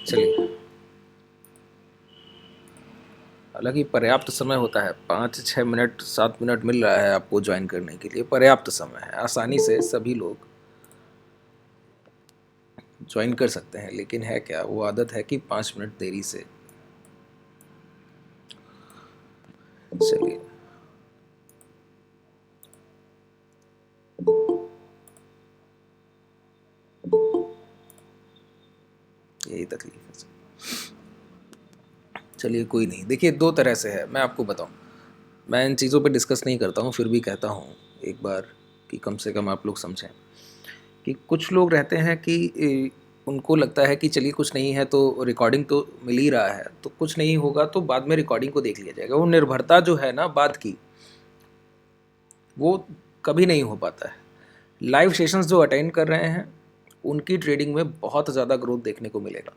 चलिए, हालांकि पर्याप्त समय होता है, 5-6 मिनट 7 मिनट मिल रहा है आपको ज्वाइन करने के लिए, पर्याप्त समय है, आसानी से सभी लोग ज्वाइन कर सकते हैं। लेकिन है क्या, वो आदत है कि 5 मिनट देरी से। चलिए, यही तकलीफ है। चलिए कोई नहीं, देखिए दो तरह से है, मैं आपको बताऊं। मैं इन चीज़ों पे डिस्कस नहीं करता हूँ, फिर भी कहता हूँ एक बार कि कम से कम आप लोग समझें कि कुछ लोग रहते हैं कि उनको लगता है कि चलिए कुछ नहीं है तो रिकॉर्डिंग तो मिल ही रहा है, तो कुछ नहीं होगा तो बाद में रिकॉर्डिंग को देख लिया जाएगा। वो निर्भरता जो है ना बात की, वो कभी नहीं हो पाता है। लाइव सेशंस जो अटेंड कर रहे हैं उनकी ट्रेडिंग में बहुत ज़्यादा ग्रोथ देखने को मिलेगा।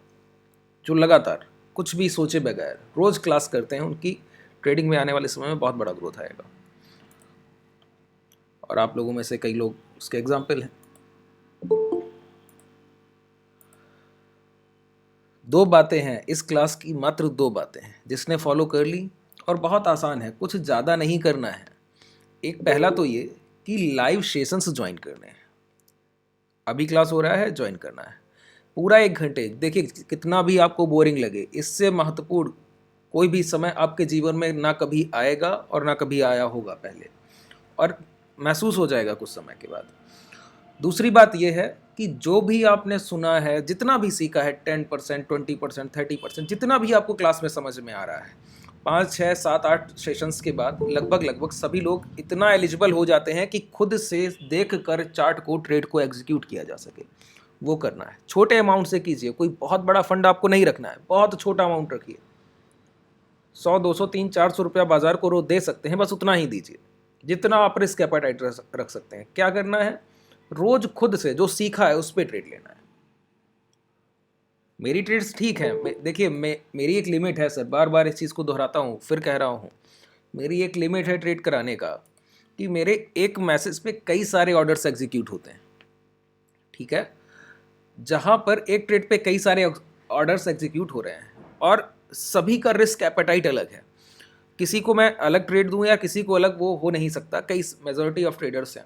जो लगातार कुछ भी सोचे बगैर रोज़ क्लास करते हैं, उनकी ट्रेडिंग में आने वाले समय में बहुत बड़ा ग्रोथ आएगा। और आप लोगों में से कई लोग उसके एग्जाम्पल हैं। दो बातें हैं इस क्लास की, मात्र दो बातें हैं, जिसने फॉलो कर ली और बहुत आसान है, कुछ ज़्यादा नहीं करना है। एक, पहला तो ये कि लाइव सेशंस ज्वाइन करने हैं। अभी क्लास हो रहा है, ज्वाइन करना है पूरा 1 घंटे। देखिए कितना भी आपको बोरिंग लगे, इससे महत्वपूर्ण कोई भी समय आपके जीवन में ना कभी आएगा और ना कभी आया होगा पहले, और महसूस हो जाएगा कुछ समय के बाद। दूसरी बात यह है कि जो भी आपने सुना है, जितना भी सीखा है, 10%, 20%, 30%, जितना भी आपको क्लास में समझ में आ रहा है, 5, 6, 7, 8 सेशंस के बाद लगभग लगभग सभी लोग इतना एलिजिबल हो जाते हैं कि खुद से देख कर चार्ट को, ट्रेड को एग्जीक्यूट किया जा सके। वो करना है, छोटे अमाउंट से कीजिए। कोई बहुत बड़ा फंड आपको नहीं रखना है, बहुत छोटा अमाउंट रखिए। 100, 200, 300, 400 रुपया बाजार को रोज दे सकते हैं, बस उतना ही दीजिए जितना आप रिस्क एपेटाइट रख सकते हैं। क्या करना है, रोज खुद से जो सीखा है उस पर ट्रेड लेना है। मेरी ट्रेड्स ठीक है, देखिए मेरी एक लिमिट है सर, बार बार इस चीज़ को दोहराता हूँ, फिर कह रहा हूँ, मेरी एक लिमिट है ट्रेड कराने का कि मेरे एक मैसेज पे कई सारे ऑर्डर्स एग्जीक्यूट होते हैं। ठीक है, जहां पर एक ट्रेड पे कई सारे ऑर्डर्स एग्जीक्यूट हो रहे हैं और सभी का रिस्क एपेटाइट अलग है। किसी को मैं अलग ट्रेड दूं या किसी को अलग, वो हो नहीं सकता। कई मेजॉरिटी ऑफ ट्रेडर्स हैं,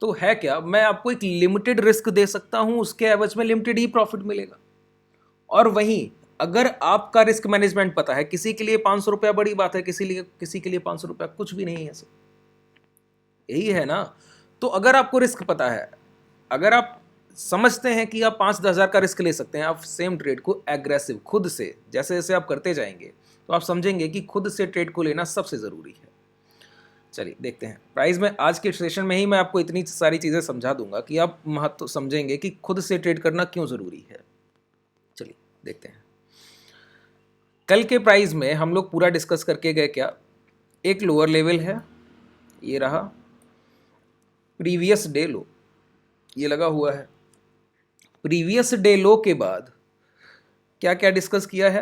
तो है क्या, मैं आपको एक लिमिटेड रिस्क दे सकता हूं, उसके एवज में लिमिटेड ही प्रॉफिट मिलेगा। और वहीं अगर आपका रिस्क मैनेजमेंट पता है, किसी के लिए 500 रुपया बड़ी बात है, किसी के लिए 500 रुपया कुछ भी नहीं है सर, यही है ना। तो अगर आपको रिस्क पता है, अगर आप समझते हैं कि आप 5-10 हज़ार का रिस्क ले सकते हैं, आप सेम ट्रेड को एग्रेसिव खुद से जैसे जैसे आप करते जाएंगे, तो आप समझेंगे कि खुद से ट्रेड को लेना सबसे ज़रूरी है। चलिए देखते हैं प्राइस में। आज के सेशन में ही मैं आपको इतनी सारी चीज़ें समझा दूंगा कि आप महत्व समझेंगे कि खुद से ट्रेड करना क्यों ज़रूरी है। चलिए देखते हैं। कल के प्राइस में हम लोग पूरा डिस्कस करके गए क्या, एक लोअर लेवल है, ये रहा, प्रीवियस डे लो ये लगा हुआ है। प्रीवियस डे लो के बाद क्या क्या डिस्कस किया है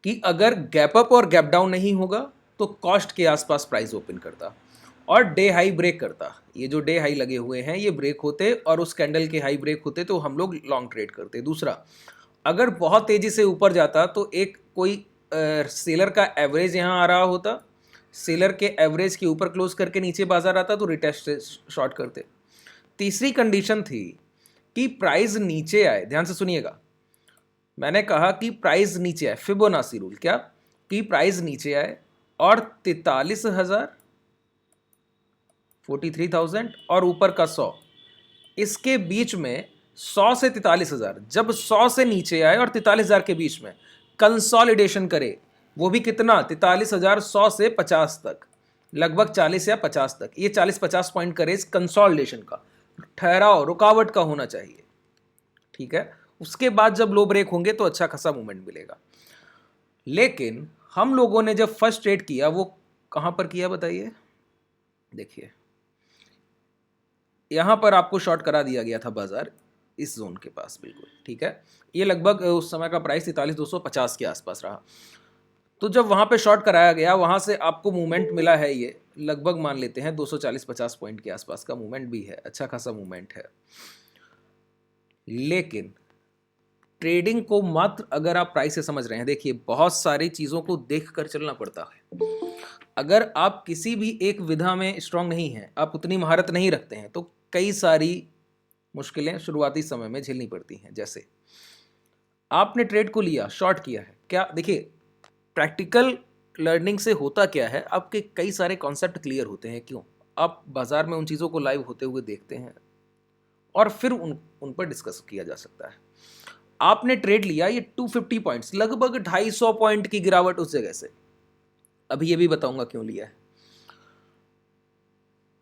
कि अगर गैप अप और गैप डाउन नहीं होगा तो कॉस्ट के आसपास प्राइस ओपन करता और डे हाई ब्रेक करता। ये जो डे हाई लगे हुए हैं ये ब्रेक होते और उस कैंडल के हाई ब्रेक होते तो हम लोग लॉन्ग ट्रेड करते। दूसरा, अगर बहुत तेजी से ऊपर जाता तो एक कोई सेलर का एवरेज यहाँ आ रहा होता, सेलर के एवरेज के ऊपर क्लोज करके नीचे बाजार आता तो रिटेस्ट शॉर्ट करते। तीसरी कंडीशन थी कि प्राइस नीचे आए, ध्यान से सुनिएगा, मैंने कहा कि प्राइस नीचे आए, फिबोनाची रूल, क्या कि प्राइस नीचे आए और 43,000, 43,000 और ऊपर का 100, इसके बीच में 100 से 43,000, जब 100 से नीचे आए और 43,000 के बीच में कंसोलिडेशन करे, वो भी कितना, 43,000 100 से 50 तक, लगभग 40 या 50 तक, ये 40-50 पॉइंट करे इस कंसोलिडेशन का ठहराव, रुकावट का होना चाहिए। ठीक है, उसके बाद जब लो ब्रेक होंगे तो अच्छा खासा मूवमेंट मिलेगा। लेकिन हम लोगों ने जब फर्स्ट ट्रेड किया वो कहां पर किया बताइए, देखिए यहां पर आपको शॉर्ट करा दिया गया था बाजार इस जोन के पास बिल्कुल। ठीक है, ये लगभग उस समय का प्राइस 43,250 के आसपास रहा। तो जब वहां पे शॉर्ट कराया गया, वहां से आपको मूवमेंट मिला है, ये लगभग मान लेते हैं 240-50 पॉइंट के आसपास का मूवमेंट भी है, अच्छा खासा मूवमेंट है। लेकिन ट्रेडिंग को मात्र अगर आप प्राइस से समझ रहे हैं, देखिए बहुत सारी चीज़ों को देख कर चलना पड़ता है। अगर आप किसी भी एक विधा में स्ट्रांग नहीं हैं, आप उतनी महारत नहीं रखते हैं, तो कई सारी मुश्किलें शुरुआती समय में झेलनी पड़ती हैं। जैसे आपने ट्रेड को लिया, शॉर्ट किया है, क्या देखिए प्रैक्टिकल लर्निंग से होता क्या है, आपके कई सारे कॉन्सेप्ट क्लियर होते हैं। क्यों? आप बाजार में उन चीज़ों को लाइव होते हुए देखते हैं और फिर उन पर डिस्कस किया जा सकता है। आपने ट्रेड लिया, ये 250 पॉइंट्स, लगभग 250 पॉइंट की गिरावट उस जगह से। अभी ये भी बताऊंगा क्यों लिया है।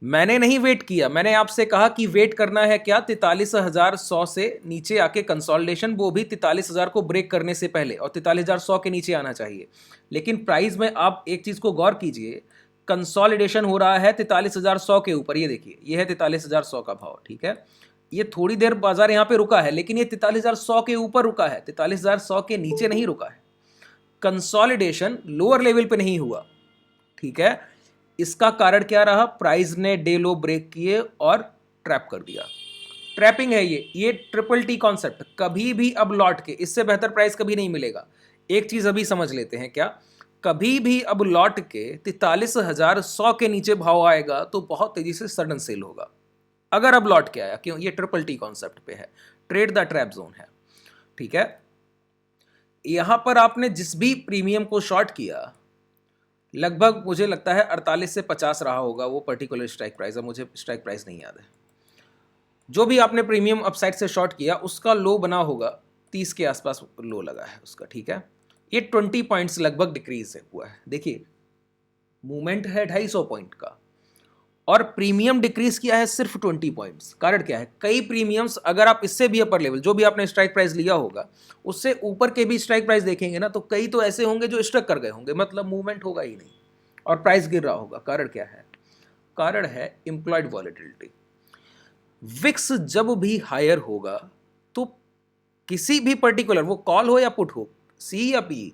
मैंने नहीं वेट किया, मैंने आपसे कहा कि वेट करना है क्या, 43,100 से नीचे आके कंसोलिडेशन, वो भी 43,000 को ब्रेक करने से पहले, और 43,100 के नीचे आना चाहिए। लेकिन प्राइस में आप एक चीज को गौर कीजिए, कंसोलिडेशन हो रहा है 43,100 के ऊपर। ये देखिए, ये है 43,100 का भाव, ठीक है। ये थोड़ी देर बाजार यहाँ पे रुका है, लेकिन ये 43,100 के ऊपर रुका है, 43,100 के नीचे नहीं रुका है। कंसोलिडेशन लोअर लेवल पे नहीं हुआ, ठीक है। इसका कारण क्या रहा? प्राइस ने डे लो ब्रेक किए और ट्रैप कर दिया। ट्रैपिंग है ये ट्रिपल टी कॉन्सेप्ट। कभी भी अब लौट के इससे बेहतर प्राइस कभी नहीं मिलेगा। एक चीज अभी समझ लेते हैं, क्या कभी भी अब लौट के 43,100 के नीचे भाव आएगा तो बहुत तेजी से सडन सेल होगा। अगर अब लौट के आया, क्यों? ये ट्रिपल टी कॉन्सेप्ट पे है, ट्रेड द ट्रैप जोन है, ठीक है। यहां पर आपने जिस भी प्रीमियम को शॉर्ट किया, लगभग मुझे लगता है 48 से 50 रहा होगा वो पर्टिकुलर स्ट्राइक प्राइस। अब मुझे स्ट्राइक प्राइस नहीं याद है। जो भी आपने प्रीमियम अपसाइड से शॉर्ट किया, उसका लो बना होगा 30 के आसपास लो लगा है उसका, ठीक है। ये 20 पॉइंट्स लगभग डिक्रीज हुआ है। देखिए मूवमेंट है 250 पॉइंट का और प्रीमियम डिक्रीज किया है सिर्फ 20 पॉइंट्स। कारण क्या है? कई प्रीमियम्स अगर आप इससे भी अपर लेवल, जो भी आपने स्ट्राइक प्राइस लिया होगा, उससे ऊपर के भी स्ट्राइक प्राइस देखेंगे ना, तो कई तो ऐसे होंगे जो स्ट्रक कर गए होंगे, मतलब मूवमेंट होगा ही नहीं और प्राइस गिर रहा होगा। कारण क्या है? कारण है इम्प्लॉयड वॉलेटिलिटी। विक्स जब भी हायर होगा तो किसी भी पर्टिकुलर, वो कॉल हो या पुट हो, सी या पी,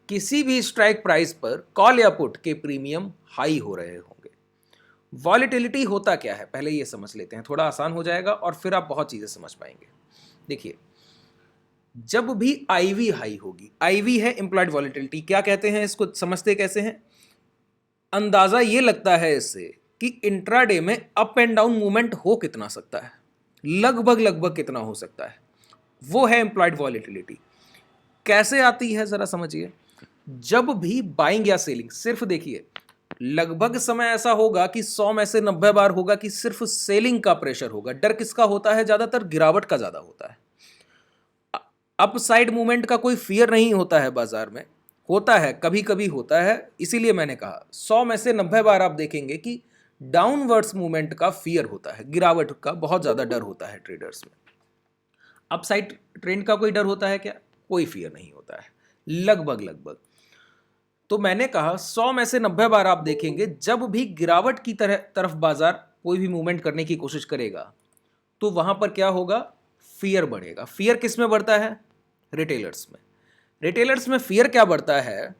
किसी भी स्ट्राइक प्राइस पर कॉल या पुट के प्रीमियम हाई हो रहे होंगे। वॉलेटिलिटी होता क्या है पहले ये समझ लेते हैं, थोड़ा आसान हो जाएगा और फिर आप बहुत चीजें समझ पाएंगे। देखिए जब भी आईवी हाई होगी, आईवी है इम्प्लॉयड वॉलेटिलिटी। क्या कहते हैं इसको, समझते कैसे हैं? अंदाजा ये लगता है इससे कि इंट्राडे में अप एंड डाउन मूवमेंट हो कितना सकता है, लगभग कितना हो सकता है, वो है एम्प्लॉयड वॉलेटिलिटी। कैसे आती है जरा समझिए। जब भी बाइंग या सेलिंग, सिर्फ देखिए लगभग समय ऐसा होगा कि 100 में से 90 बार होगा कि सिर्फ सेलिंग का प्रेशर होगा। डर किसका होता है? ज्यादातर गिरावट का ज्यादा होता है। अपसाइड मूवमेंट का कोई फियर नहीं होता है बाजार में, होता है कभी कभी होता है। इसीलिए मैंने कहा 100 में से 90 बार आप देखेंगे कि डाउनवर्ड्स मूवमेंट का फियर होता है, गिरावट का बहुत ज्यादा डर होता है ट्रेडर्स में। अपसाइड ट्रेंड का कोई डर होता है क्या? कोई फियर नहीं होता है, लगभग। तो मैंने कहा 100 में से 90 बार आप देखेंगे जब भी गिरावट की तरफ बाजार कोई भी मूवमेंट करने की कोशिश करेगा तो वहां पर क्या होगा? फियर बढ़ेगा। फियर किस में बढ़ता है? रिटेलर्स में। रिटेलर्स में फियर क्या बढ़ता है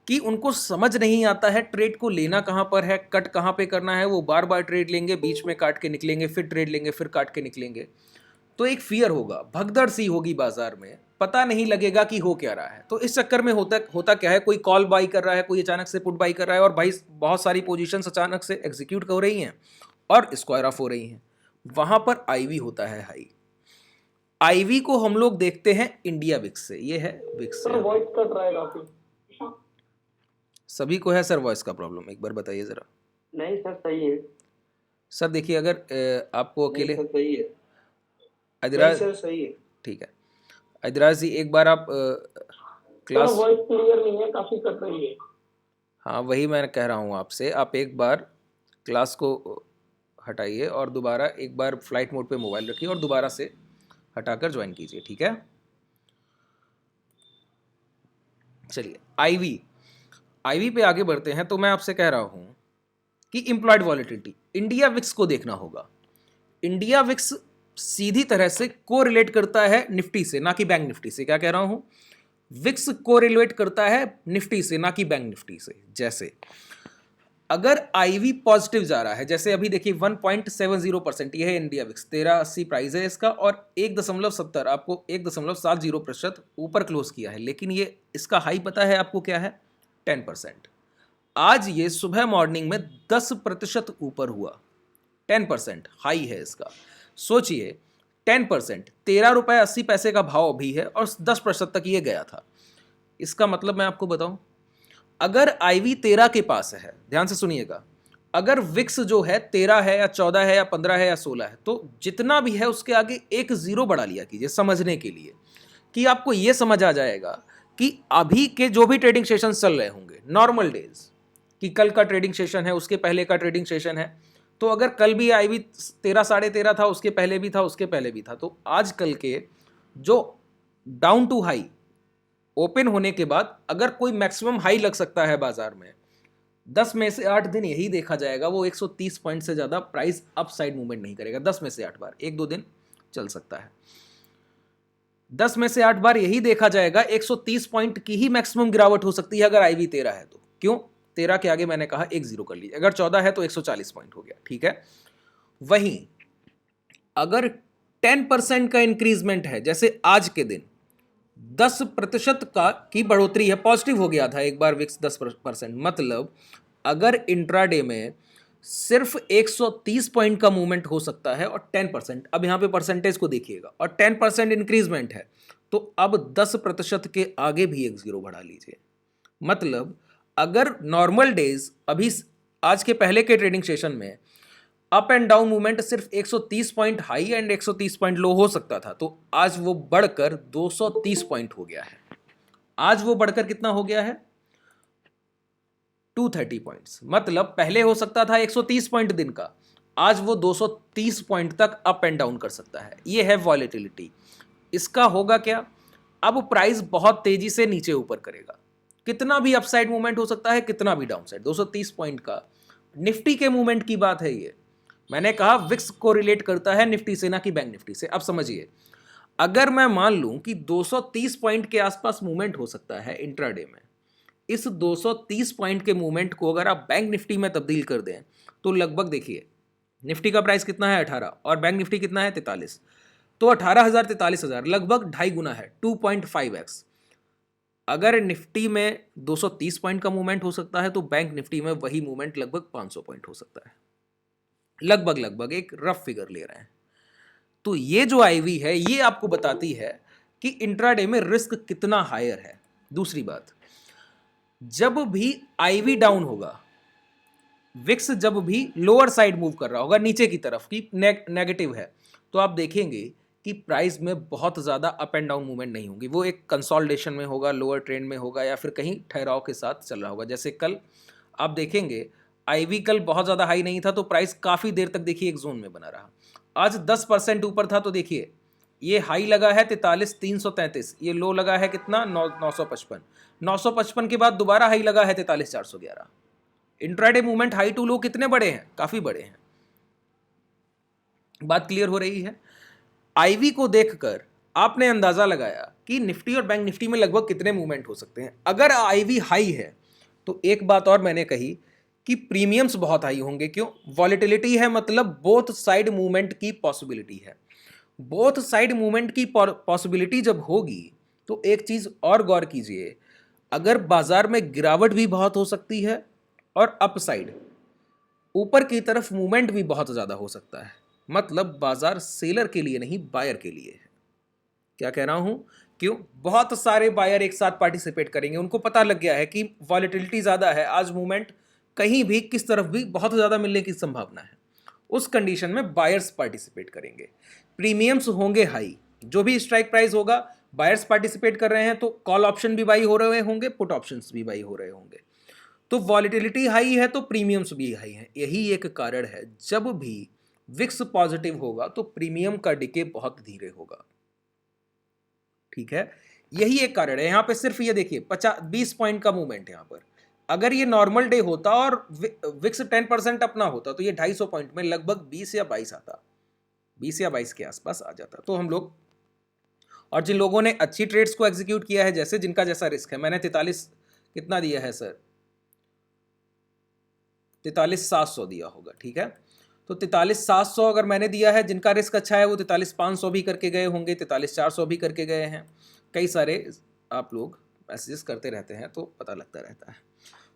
कि उनको समझ नहीं आता है ट्रेड को लेना कहां पर है, कट कहां पे करना है। वो बार बार ट्रेड लेंगे, बीच में काट के निकलेंगे, फिर ट्रेड लेंगे, फिर काट के निकलेंगे। तो एक फियर होगा, भगदड़ सी होगी बाजार में, पता नहीं लगेगा कि हो क्या रहा है। तो इस चक्कर में होता क्या है, कोई कॉल बाई कर रहा है, कोई अचानक से पुट बाई कर रहा है और भाई बहुत सारी पोजीशंस अचानक से एग्जीक्यूट हो रही हैं और स्क्वायर ऑफ हो रही हैं। वहां पर आईवी होता है हाई। आईवी को हम लोग देखते हैं इंडिया विक्स से। ये है विक्स से। वॉइस कट रहा है काफी। सभी को है सर वॉइस का प्रॉब्लम? एक बार बताइए जरा। नहीं सर सही है। सर देखिए अगर आपको अकेले, सर सही है। अदिराज सर सही है। ठीक है, अदिराज जी एक बार आप क्लास, वॉइस क्लियर नहीं है, काफी कट रही है। हाँ वही मैं कह रहा हूँ आपसे, आप एक बार क्लास को हटाइए और दोबारा एक बार फ्लाइट मोड पे मोबाइल रखिए और दोबारा से हटाकर ज्वाइन कीजिए, ठीक है। चलिए आईवी पे आगे बढ़ते हैं। तो मैं आपसे कह रहा हूं कि इम्प्लॉयड वॉलेटिलिटी, इंडिया विक्स को देखना होगा। इंडिया विक्स सीधी तरह से कोरिलेट करता है निफ्टी से, ना कि बैंक निफ्टी से। क्या कह रहा हूं? विक्स कोरिलेट करता है निफ्टी से, ना कि बैंक निफ्टी से। जैसे अगर आईवी पॉजिटिव जा रहा है, जैसे अभी देखिए 1.70%, यह है इंडिया विक्स, 1380 प्राइस है इसका और 1.70 आपको 1.70% ऊपर क्लोज किया है, लेकिन ये इसका हाई पता है आपको क्या है? 10%। आज ये सुबह मॉर्निंग में 10% ऊपर हुआ, 10% हाई है इसका। सोचिए 10%, 13 रुपये 80 पैसे का भाव अभी है और 10% तक ये गया था। इसका मतलब मैं आपको बताऊं, अगर आईवी 13 के पास है, ध्यान से सुनिएगा, अगर विक्स जो है 13 है या 14 है या 15 है या 16 है, तो जितना भी है उसके आगे एक जीरो बढ़ा लिया कीजिए समझने के लिए, कि आपको यह समझ आ जाएगा कि अभी के जो भी ट्रेडिंग सेशन चल रहे होंगे नॉर्मल डेज, कि कल का ट्रेडिंग सेशन है, उसके पहले का ट्रेडिंग सेशन है, तो अगर कल भी आईवी 13 साढ़े 13 था, उसके पहले भी था, उसके पहले भी था, तो आज कल के जो डाउन टू हाई ओपन होने के बाद अगर कोई मैक्सिमम हाई लग सकता है बाजार में, 10 में से 8 दिन यही देखा जाएगा, वो 130 पॉइंट से ज्यादा प्राइस अपसाइड मूवमेंट नहीं करेगा। 10 में से 8 बार, 1-2 दिन चल सकता है, 10 में से 8 बार यही देखा जाएगा, 130 पॉइंट की ही मैक्सिमम गिरावट हो सकती है अगर आईवी 13 है तो। क्यों? 13 के आगे मैंने कहा एक जीरो कर लीजिए, अगर 14 है तो 140 पॉइंट हो गया, ठीक है। वहीं अगर 10% का इंक्रीजमेंट है, जैसे आज के दिन 10% का की बढ़ोतरी है, पॉजिटिव हो गया था एक बार विक्स 10%, मतलब अगर इंट्राडे में सिर्फ 130 पॉइंट का मूवमेंट हो सकता है और 10%, अब यहां पे परसेंटेज को देखिएगा, और 10% इंक्रीजमेंट है, तो अब 10% के आगे भी एक जीरो बढ़ा लीजिए। मतलब अगर नॉर्मल डेज अभी आज के पहले के ट्रेडिंग सेशन में अप एंड डाउन मूवमेंट सिर्फ 130 पॉइंट हाई एंड 130 पॉइंट लो हो सकता था, तो आज वो बढ़कर 230 पॉइंट हो गया है। आज वो बढ़कर कितना हो गया है? 230 पॉइंट्स। मतलब पहले हो सकता था 130 पॉइंट दिन का, आज वो 230 पॉइंट तक अप एंड डाउन कर सकता है। ये है वॉलेटिलिटी। इसका होगा क्या? अब प्राइस बहुत तेजी से नीचे ऊपर करेगा, कितना भी अपसाइड मूवमेंट हो सकता है, कितना भी डाउनसाइड। 230 पॉइंट का निफ्टी के मूवमेंट की बात है ये। मैंने कहा विक्स को रिलेट करता है निफ्टी से, ना कि बैंक निफ्टी से। अब समझिए, अगर मैं मान लूं कि 230 पॉइंट के आसपास मूवमेंट हो सकता है इंट्राडे में, इस 230 पॉइंट के मूवमेंट को अगर आप बैंक निफ्टी में तब्दील कर दें तो लगभग देखिए, निफ्टी का प्राइस कितना है 18 और बैंक निफ्टी कितना है 43, तो 18,000 43,000 लगभग 2.5 गुना है, 2.5x। अगर निफ्टी में 230 पॉइंट का मूवमेंट हो सकता है तो बैंक निफ्टी में वही मूवमेंट लगभग 500 पॉइंट हो सकता है। लगभग एक रफ फिगर ले रहे हैं। तो ये जो आईवी है ये आपको बताती है कि इंट्राडे में रिस्क कितना हायर है। दूसरी बात, जब भी आईवी डाउन होगा, विक्स जब भी लोअर साइड मूव कर रहा होगा नीचे की तरफ की नेगेटिव है, तो आप देखेंगे कि प्राइस में बहुत ज़्यादा अप एंड डाउन मूवमेंट नहीं होगी। वो एक कंसोलिडेशन में होगा, लोअर ट्रेंड में होगा, या फिर कहीं ठहराव के साथ चल रहा होगा। जैसे कल आप देखेंगे आईवी कल बहुत ज़्यादा हाई नहीं था तो प्राइस काफ़ी देर तक देखिए एक जोन में बना रहा। आज 10% ऊपर था तो देखिए ये हाई लगा है 43,333, ये लो लगा है कितना 955, 955 के बाद दोबारा हाई लगा है 43,411। Intraday movement high to low कितने बड़े हैं? काफ़ी बड़े हैं। बात क्लियर हो रही है? आईवी को देखकर आपने अंदाजा लगाया कि निफ्टी और बैंक निफ्टी में लगभग कितने मूवमेंट हो सकते हैं। अगर आईवी हाई है तो एक बात और मैंने कही कि प्रीमियम्स बहुत हाई होंगे। क्यों? वॉलेटिलिटी है, मतलब बोथ साइड मूवमेंट की पॉसिबिलिटी है। बोथ साइड मूवमेंट की पॉसिबिलिटी जब होगी तो एक चीज और गौर कीजिए, अगर बाजार में गिरावट भी बहुत हो सकती है और अपसाइड ऊपर की तरफ मूवमेंट भी बहुत ज्यादा हो सकता है। मतलब बाजार सेलर के लिए नहीं, बायर के लिए है। क्या कह रहा हूं? क्यों? बहुत सारे बायर एक साथ पार्टिसिपेट करेंगे, उनको पता लग गया है कि वॉलेटिलिटी ज्यादा है, आज मूवमेंट कहीं भी किस तरफ भी बहुत ज़्यादा मिलने की संभावना है। उस कंडीशन में बायर्स पार्टिसिपेट करेंगे, प्रीमियम्स होंगे हाई। जो भी स्ट्राइक प्राइस होगा, बायर्स पार्टिसिपेट कर रहे हैं तो कॉल ऑप्शन भी बाई हो रहे होंगे, पुट ऑप्शंस भी बाई हो रहे होंगे। तो वॉलेटिलिटी हाई है तो प्रीमियम्स भी हाई है। यही एक कारण है, जब भी विक्स पॉजिटिव होगा तो प्रीमियम का डिके बहुत धीरे होगा। ठीक है, यही एक कारण है। यहां पे सिर्फ ये देखिए 20 पॉइंट का मूवमेंट है यहां पर। अगर ये नॉर्मल डे होता और विक्स 10% अपना होता तो ये 250 पॉइंट में लगभग 20 या 22 आता, 20 या 22 के आसपास आ जाता। तो हम लोग, और जिन लोगों ने अच्छी ट्रेड्स को एग्जीक्यूट किया है, जैसे जिनका जैसा रिस्क है, मैंने 43 कितना दिया है सर, 43,700 दिया होगा, ठीक है। तो 43,700 अगर मैंने दिया है, जिनका रिस्क अच्छा है वो 43,500 भी करके गए होंगे, 43,400 भी करके गए हैं। कई सारे आप लोग मैसेजेस करते रहते हैं तो पता लगता रहता है।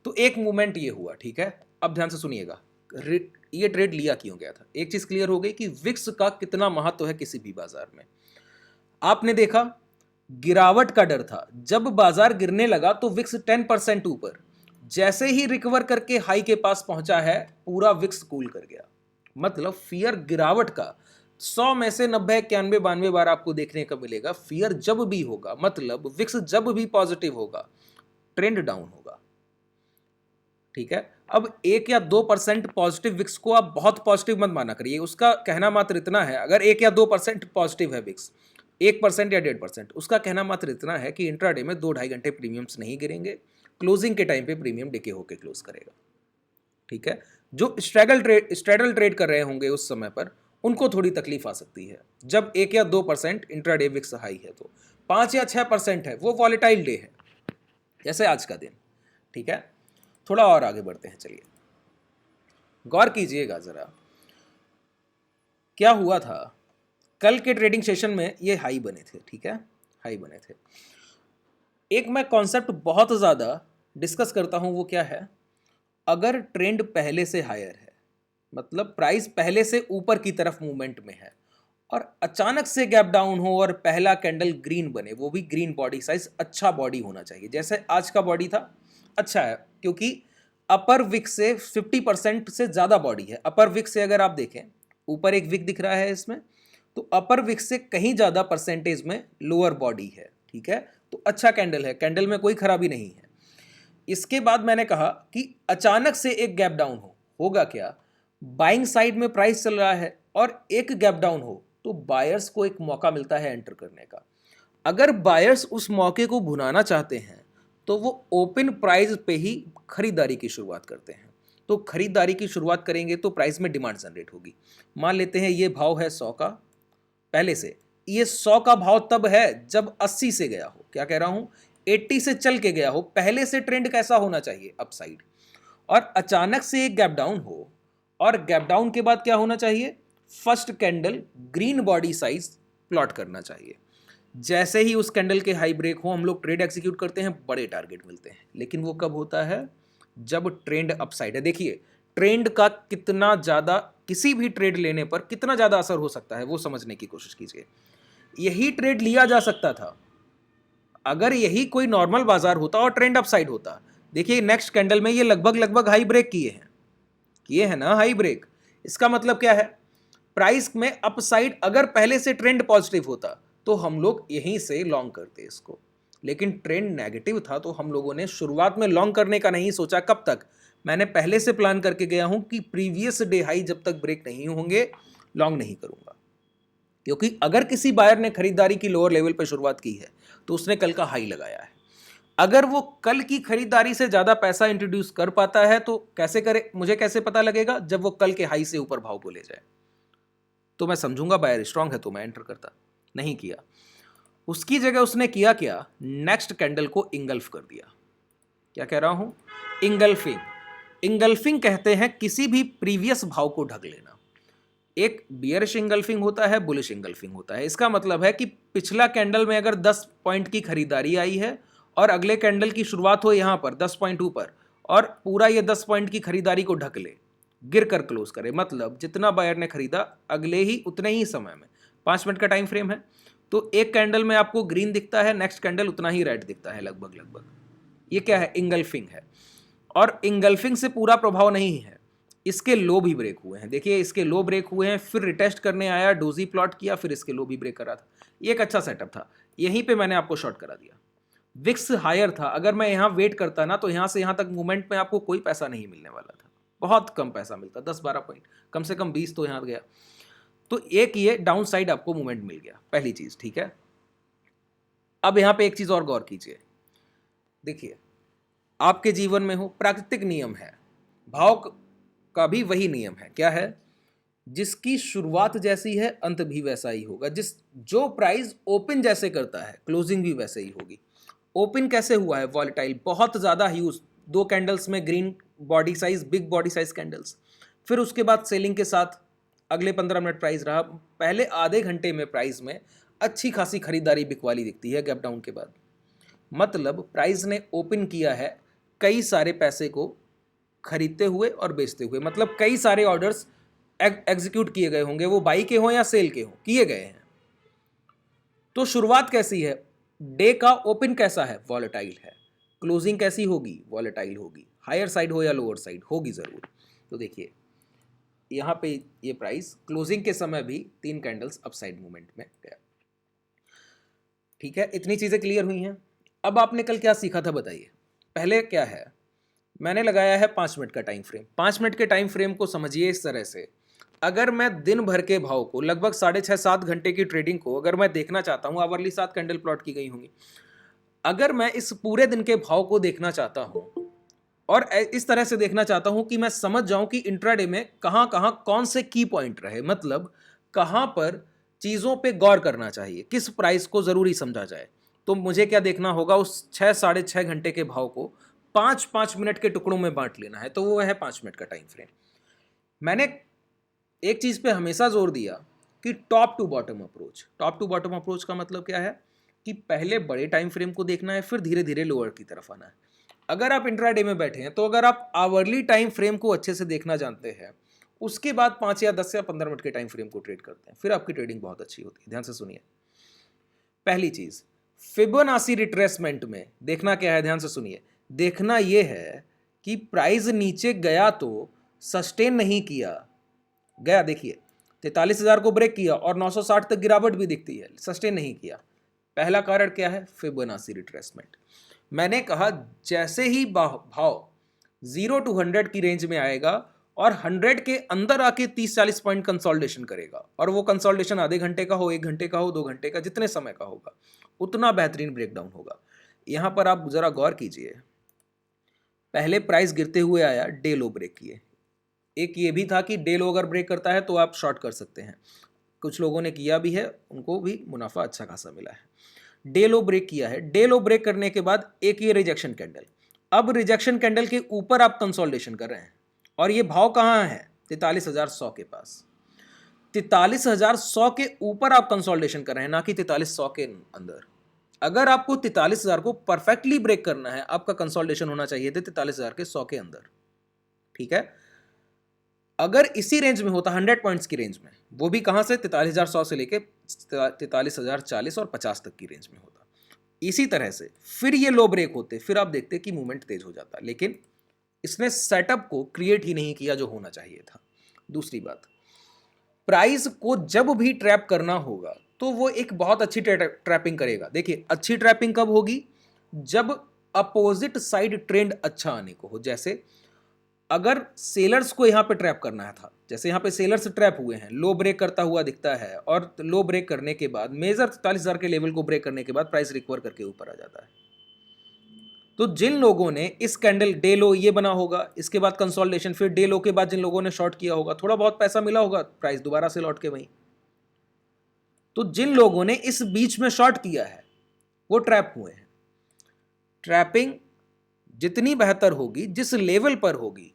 तो एक मूवमेंट ये हुआ, ठीक है। अब ध्यान से सुनिएगा, ये ट्रेड लिया क्यों गया था। एक चीज क्लियर हो गई कि विक्स का कितना महत्व है किसी भी बाजार में। आपने देखा गिरावट का डर था, जब बाजार गिरने लगा तो विक्स 10% ऊपर, जैसे ही रिकवर करके हाई के पास पहुंचा है पूरा विक्स कूल कर गया। मतलब फियर गिरावट का 100 में से 90 91 92 बार आपको देखने को मिलेगा। फियर जब भी होगा, मतलब विक्स जब भी पॉजिटिव होगा, ट्रेंड डाउन होगा, ठीक है। अब 1 या 2% पॉजिटिव विक्स को आप बहुत पॉजिटिव मत माना करिए। उसका कहना मात्र इतना है, अगर 1 या 2% पॉजिटिव है विक्स, 1% या 1.5%, उसका कहना मात्र इतना है कि इंट्राडे में 2-2.5 घंटे प्रीमियम्स नहीं गिरेंगे, क्लोजिंग के टाइम पे प्रीमियम डिके होकर क्लोज करेगा, ठीक है। जो स्ट्रेडल ट्रेड कर रहे होंगे उस समय पर, उनको थोड़ी तकलीफ आ सकती है जब 1 या 2% इंट्राडे विक्स हाई है। तो 5 या 6% है वो वॉलेटाइल डे है, जैसे आज का दिन, ठीक है। थोड़ा और आगे बढ़ते हैं, चलिए गौर कीजिएगा जरा क्या हुआ था। कल के ट्रेडिंग सेशन में ये हाई बने थे, ठीक है, हाई बने थे। एक मैं कॉन्सेप्ट बहुत ज़्यादा डिस्कस करता हूं, वो क्या है, अगर ट्रेंड पहले से हायर है, मतलब प्राइस पहले से ऊपर की तरफ मूवमेंट में है और अचानक से गैप डाउन हो और पहला कैंडल ग्रीन बने, वो भी ग्रीन बॉडी साइज, अच्छा बॉडी होना चाहिए, जैसे आज का बॉडी था, अच्छा है क्योंकि अपर विक से 50% से ज़्यादा बॉडी है। अपर विक से अगर आप देखें, ऊपर एक विक दिख रहा है इसमें, तो अपर विक से कहीं ज़्यादा परसेंटेज में लोअर बॉडी है, ठीक है। तो अच्छा कैंडल है, कैंडल में कोई खराबी नहीं है। इसके बाद मैंने कहा कि अचानक से एक गैप डाउन होगा क्या, बाइंग साइड में प्राइस चल रहा है और एक गैप डाउन हो तो बायर्स को एक मौका मिलता है एंटर करने का। अगर बायर्स उस मौके को भुनाना चाहते हैं तो वो ओपन प्राइस पे ही खरीदारी की शुरुआत करते हैं। तो खरीदारी की शुरुआत करेंगे तो प्राइस में डिमांड जनरेट होगी। मान लेते हैं ये भाव है 100 का, पहले से ये 100 का भाव तब है जब 80 से गया हो, क्या कह रहा हूं, 80 से चल के गया हो। पहले से ट्रेंड कैसा होना चाहिए, अपसाइड, और अचानक से एक गैप डाउन हो, और गैप डाउन के बाद क्या होना चाहिए, first candle green body size plot करना चाहिए। जैसे ही उस कैंडल के हाई ब्रेक हो, हम लोग ट्रेड एग्जीक्यूट करते हैं, बड़े टारगेट मिलते हैं। लेकिन वो कब होता है, जब ट्रेंड अपसाइड है। देखिए ट्रेंड का कितना ज़्यादा, किसी भी ट्रेड लेने पर कितना ज़्यादा असर हो सकता है वो समझने की कोशिश कीजिए। यही ट्रेड लिया जा सकता था अगर यही कोई नॉर्मल बाजार होता और ट्रेंड अपसाइड होता। देखिए नेक्स्ट कैंडल में ये लगभग हाई ब्रेक किए हैं ना, हाई ब्रेक। इसका मतलब क्या है, प्राइस में अपसाइड अगर पहले से ट्रेंड पॉजिटिव होता तो हम लोग यहीं से लॉन्ग करते इसको, लेकिन ट्रेंड नेगेटिव था तो हम लोगों ने शुरुआत में लॉन्ग करने का नहीं सोचा। कब तक, मैंने पहले से प्लान करके गया हूं कि प्रीवियस डे हाई जब तक ब्रेक नहीं होंगे लॉन्ग नहीं करूंगा, क्योंकि अगर किसी बायर ने खरीदारी की लोअर लेवल पर शुरुआत की है तो उसने कल का हाई लगाया है। अगर वो कल की खरीदारी से ज्यादा पैसा इंट्रोड्यूस कर पाता है तो कैसे करे, मुझे कैसे पता लगेगा, जब वो कल के हाई से ऊपर भाव को ले जाए तो मैं समझूंगा बायर स्ट्रांग है तो मैं एंटर करता। नहीं किया, उसकी जगह उसने किया क्या, नेक्स्ट कैंडल को इंगल्फ कर दिया। क्या कह रहा हूं, इंगल्फिंग। इंगल्फिंग कहते हैं किसी भी प्रीवियस भाव को ढक लेना। एक बियरिश इंगल्फिंग होता है, बुलिश इंगल्फिंग होता है। इसका मतलब है कि पिछला कैंडल में अगर 10 पॉइंट की खरीदारी आई है और अगले कैंडल की शुरुआत हो यहां पर 10 पॉइंट ऊपर और पूरा ये 10 पॉइंट की खरीदारी को ढक ले, गिर कर क्लोज करे, मतलब जितना बायर ने खरीदा अगले ही उतने ही समय में, 5 मिनट का टाइम फ्रेम है, तो एक कैंडल में आपको ग्रीन दिखता है, नेक्स्ट कैंडल उतना ही रेड दिखता है लगभग। ये क्या है, इंगल्फिंग है। और इंगल्फिंग से पूरा प्रभाव नहीं है, इसके लो भी ब्रेक हुए हैं। देखिए इसके लो ब्रेक हुए हैं, फिर रिटेस्ट करने आया, डोजी प्लॉट किया, फिर इसके लो भी ब्रेक करा था। ये एक अच्छा सेटअप था, यहीं पे मैंने आपको शॉर्ट करा दिया। विक्स हायर था, अगर मैं यहाँ वेट करता ना तो यहाँ से यहाँ तक मूवमेंट में आपको कोई पैसा नहीं मिलने वाला था, बहुत कम पैसा मिलता, 10-12 पॉइंट, कम से कम 20 तो यहाँ गया। तो एक ये डाउन साइड आपको मूवमेंट मिल गया, पहली चीज, ठीक है। अब यहाँ पे एक चीज और गौर कीजिए, देखिए आपके जीवन में हो प्राकृतिक नियम है, भाव का भी वही नियम है, क्या है, जिसकी शुरुआत जैसी है अंत भी वैसा ही होगा। जो प्राइस ओपन जैसे करता है क्लोजिंग भी वैसे ही होगी। ओपन कैसे हुआ है, वॉलेटाइल, बहुत ज्यादा ह्यूज 2 कैंडल्स में green body size, big body size candles. फिर उसके बाद सेलिंग के साथ अगले 15 मिनट प्राइस रहा। पहले आधे घंटे में प्राइस में अच्छी खासी खरीदारी बिकवाली दिखती है गैप डाउन के बाद। मतलब प्राइस ने ओपन किया है कई सारे पैसे को खरीदते हुए और बेचते हुए, मतलब कई सारे ऑर्डर्स एग्जीक्यूट किए गए होंगे, वो बाई के हों या सेल के हों, किए गए हैं। तो शुरुआत कैसी है, डे का ओपन कैसा है, वॉलेटाइल है। क्लोजिंग कैसी होगी, वॉलेटाइल होगी। हायर साइड हो या लोअर साइड, होगी ज़रूर। तो देखिए यहाँ पे ये प्राइस क्लोजिंग के समय भी 3 कैंडल्स अपसाइड मूवमेंट में गया। ठीक है, इतनी चीज़ें क्लियर हुई हैं। अब आपने कल क्या सीखा था बताइए। पहले क्या है, मैंने लगाया है 5 मिनट का टाइम फ्रेम। 5 मिनट के टाइम फ्रेम को समझिए इस तरह से, अगर मैं दिन भर के भाव को, लगभग 6.5-7 घंटे की ट्रेडिंग को अगर मैं देखना चाहता हूँ, आवरली 7 कैंडल प्लॉट की गई होंगी, अगर मैं इस पूरे दिन के भाव को देखना चाहता हूँ और इस तरह से देखना चाहता हूँ कि मैं समझ जाऊँ कि इंट्राडे में कहाँ कहाँ कौन से की पॉइंट रहे, मतलब कहाँ पर चीज़ों पे गौर करना चाहिए, किस प्राइस को ज़रूरी समझा जाए, तो मुझे क्या देखना होगा, उस 6-6.5 घंटे के भाव को 5-5 मिनट के टुकड़ों में बांट लेना है। तो वो है 5 मिनट का टाइम फ्रेम। मैंने एक चीज़ पे हमेशा जोर दिया कि top to bottom approach. Top to bottom approach का मतलब क्या है कि पहले बड़े टाइम फ्रेम को देखना है, फिर धीरे धीरे लोअर की तरफ आना है। अगर आप इंट्राडे में बैठे हैं तो अगर आप आवरली टाइम फ्रेम को अच्छे से देखना जानते हैं, उसके बाद 5 या 10 या 15 मिनट के टाइम फ्रेम को ट्रेड करते हैं, फिर आपकी ट्रेडिंग बहुत अच्छी होती है। ध्यान से सुनिए। पहली चीज, फिबोनाची रिट्रेसमेंट में देखना क्या है, ध्यान से सुनिए। देखना यह है कि प्राइस नीचे गया तो सस्टेन नहीं किया, गया देखिए 43,000 को ब्रेक किया और 960 तक गिरावट भी दिखती है, सस्टेन नहीं किया। पहला कारण क्या है, फिबोनाची रिट्रेसमेंट। मैंने कहा जैसे ही भाव 0 to 100 की रेंज में आएगा और 100 के अंदर आके 30-40 पॉइंट कंसोलिडेशन करेगा, और वो कंसोलिडेशन आधे घंटे का हो, 1 घंटे का हो, 2 घंटे का, जितने समय का होगा उतना बेहतरीन ब्रेकडाउन होगा। यहां पर आप जरा गौर कीजिए, पहले प्राइस गिरते हुए आया, डे लो ब्रेक किए। एक ये भी था कि डे लो अगर ब्रेक करता है तो आप शॉर्ट कर सकते हैं, कुछ लोगों ने किया भी है, उनको भी मुनाफा अच्छा खासा मिला है। डे लो ब्रेक किया है, डे लो ब्रेक करने के बाद एक ये रिजेक्शन कैंडल, अब रिजेक्शन कैंडल के ऊपर आप कंसोलिडेशन कर रहे हैं, और ये भाव कहाँ है, 43,100 के पास। 43,100 के ऊपर आप कंसोलिडेशन कर रहे हैं, ना कि 43,100 के अंदर। अगर आपको 43,000 को परफेक्टली ब्रेक करना है, आपका कंसोलिडेशन होना चाहिए थे 43,000 के 100 के अंदर। ठीक है, अगर इसी रेंज में होता 100 पॉइंट्स की रेंज में, वो भी कहां से, 43,100 से लेके 43,040 और 50 तक की रेंज में होता, इसी तरह से फिर ये लो ब्रेक होते, फिर आप देखते कि मूवमेंट तेज हो जाता। लेकिन इसने सेटअप को क्रिएट ही नहीं किया जो होना चाहिए था। दूसरी बात, प्राइस को जब भी ट्रैप करना होगा तो वो एक बहुत अच्छी ट्रैपिंग करेगा। देखिए अच्छी ट्रैपिंग कब होगी, जब अपोजिट साइड ट्रेंड अच्छा आने को हो। जैसे अगर सेलर्स को यहां पे ट्रैप करना था, जैसे यहां पे सेलर्स ट्रैप हुए हैं, लो ब्रेक करता हुआ दिखता है, और लो ब्रेक करने के बाद मेजर 43,000 के लेवल को ब्रेक करने के बाद प्राइस रिकवर करके ऊपर आ जाता है। तो जिन लोगों ने इस कैंडल डे लो ये बना होगा, इसके बाद कंसोलिडेशन, फिर डे लो के बाद जिन लोगों ने शॉर्ट किया होगा, थोड़ा बहुत पैसा मिला होगा, प्राइस दोबारा से लौट के वहीं। तो जिन लोगों ने इस बीच में शॉर्ट किया है वो ट्रैप हुए हैं। ट्रैपिंग जितनी बेहतर होगी, जिस लेवल पर होगी,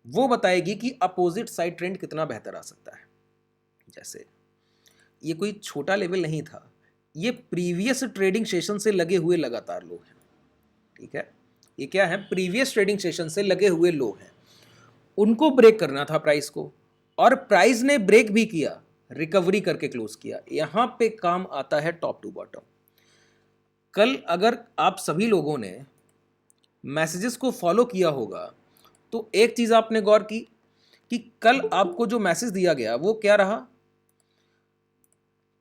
वो बताएगी कि अपोजिट साइड ट्रेंड कितना बेहतर आ सकता है। जैसे ये कोई छोटा लेवल नहीं था, ये प्रीवियस ट्रेडिंग सेशन से लगे हुए लगातार लो हैं। ठीक है, ये क्या है, प्रीवियस ट्रेडिंग सेशन से लगे हुए लो हैं, उनको ब्रेक करना था प्राइस को, और प्राइस ने ब्रेक भी किया, रिकवरी करके क्लोज किया। यहां पे काम आता है टॉप टू बॉटम। कल अगर आप सभी लोगों ने मैसेजेस को फॉलो किया होगा तो एक चीज आपने गौर की कि कल आपको जो मैसेज दिया गया वो क्या रहा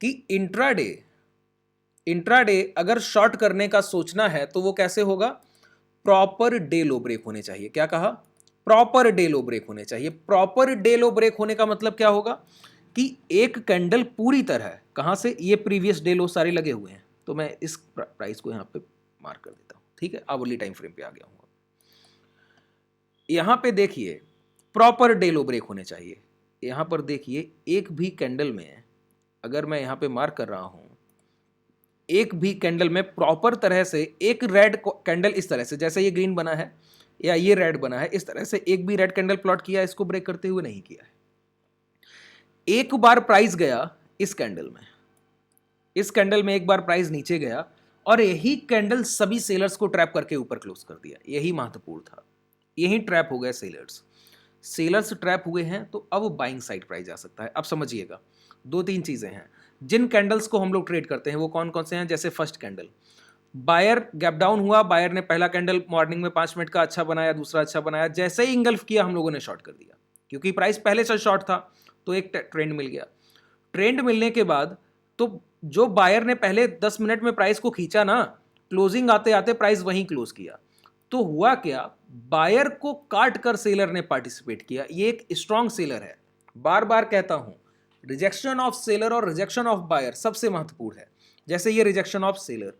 कि इंट्राडे अगर शॉर्ट करने का सोचना है तो वो कैसे होगा, प्रॉपर डे लो ब्रेक होने चाहिए। क्या कहा, प्रॉपर डे लो ब्रेक होने चाहिए। प्रॉपर डे लो ब्रेक होने का मतलब क्या होगा कि एक कैंडल पूरी तरह, कहां से, ये प्रीवियस डे लो सारे लगे हुए हैं, तो मैं इस प्राइस को यहां पे मार्क कर देता हूं। ठीक है, आवरली टाइम फ्रेम पे आ गया हूं। यहां पे देखिए प्रॉपर डे लो ब्रेक होने चाहिए। यहां पर देखिए एक भी कैंडल में, अगर मैं यहां पे मार्क कर रहा हूं एक भी कैंडल में प्रॉपर तरह से एक रेड कैंडल इस तरह से, जैसे ये ग्रीन बना है या ये रेड बना है, इस तरह से एक भी रेड कैंडल प्लॉट किया इसको ब्रेक करते हुए नहीं किया है। एक बार प्राइस गया इस कैंडल में, इस कैंडल में एक बार प्राइस नीचे गया और यही कैंडल सभी सेलर्स को ट्रैप करके ऊपर क्लोज कर दिया। यही महत्वपूर्ण था, यही ट्रैप हो गए सेलर्स। सेलर्स ट्रैप हुए हैं तो अब बाइंग साइड प्राइस आ सकता है। अब समझिएगा, दो तीन चीजें हैं जिन कैंडल्स को हम लोग ट्रेड करते हैं, वो कौन कौन से हैं। जैसे first candle, buyer gap down हुआ, बायर ने पहला कैंडल मॉर्निंग में 5 मिनट का अच्छा बनाया, दूसरा अच्छा बनाया, जैसे ही इंगल्फ किया हम लोगों ने शॉर्ट कर दिया, क्योंकि प्राइस पहले से शॉर्ट था तो एक ट्रेंड मिल गया। ट्रेंड मिलने के बाद तो जो बायर ने पहले 10 मिनट में प्राइस को खींचा ना, क्लोजिंग आते आते प्राइस वहीं क्लोज किया। तो हुआ क्या, बायर को काट कर सेलर ने पार्टिसिपेट किया। ये एक स्ट्रॉन्ग सेलर है। बार बार कहता हूं, रिजेक्शन ऑफ सेलर और रिजेक्शन ऑफ बायर सबसे महत्वपूर्ण है। जैसे ये रिजेक्शन ऑफ सेलर,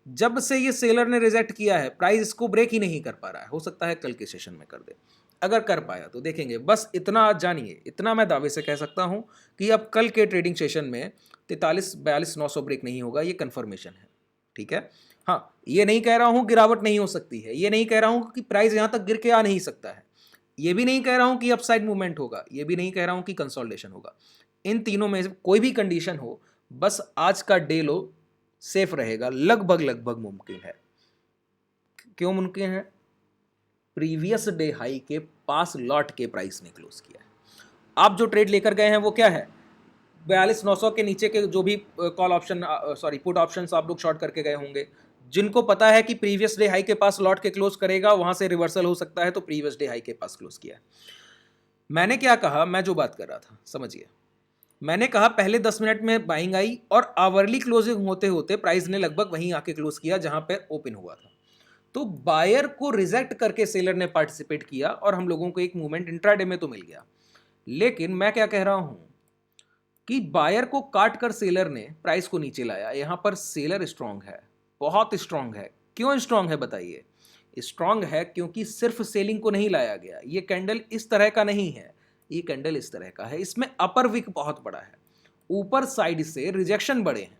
जब से ये सेलर ने रिजेक्ट किया है प्राइस इसको ब्रेक ही नहीं कर पा रहा है। हो सकता है कल के सेशन में कर दे, अगर कर पाया तो देखेंगे। बस इतना आज जानिए, इतना मैं दावे से कह सकता हूं कि अब कल के ट्रेडिंग सेशन में 43-42-900 ब्रेक नहीं होगा, ये कंफर्मेशन है। ठीक है, हाँ, ये नहीं कह रहा हूं गिरावट नहीं हो सकती है, ये नहीं कह रहा हूं कि प्राइस यहां तक गिर के आ नहीं सकता है, ये भी नहीं कह रहा हूं कि अपसाइड मूवमेंट होगा, ये भी नहीं कह रहा हूं कि कंसोलिडेशन होगा। इन तीनों में से कोई भी कंडीशन हो, बस आज का डे लो सेफ रहेगा, लगभग लगभग मुमकिन है। क्यों मुमकिन है? प्रीवियस डे हाई के पास लौट के प्राइस ने क्लोज किया है। आप जो ट्रेड लेकर गए हैं वो क्या है, 42,900 के नीचे के जो भी कॉल ऑप्शन पुट ऑप्शन आप लोग शॉर्ट करके गए होंगे, जिनको पता है कि प्रीवियस डे हाई के पास लौट के क्लोज करेगा, वहां से रिवर्सल हो सकता है, तो प्रीवियस डे हाई के पास क्लोज किया है। मैंने क्या कहा, मैं जो बात कर रहा था समझिए, मैंने कहा पहले 10 मिनट में बाइंग आई और आवरली क्लोजिंग होते होते प्राइस ने लगभग वहीं आके क्लोज किया जहां पर ओपन हुआ था। तो बायर को रिजेक्ट करके सेलर ने पार्टिसिपेट किया और हम लोगों को एक मूवमेंट इंट्राडे में तो मिल गया। लेकिन मैं क्या कह रहा हूं कि बायर को काट कर सेलर ने प्राइस को नीचे लाया। यहां पर सेलर स्ट्रांग है, बहुत स्ट्रांग है। क्यों स्ट्रांग है बताइए? स्ट्रांग है क्योंकि सिर्फ सेलिंग को नहीं लाया गया। ये कैंडल इस तरह का नहीं है, ये कैंडल इस तरह का है। इसमें अपर विक बहुत बड़ा है, ऊपर साइड से रिजेक्शन बड़े हैं,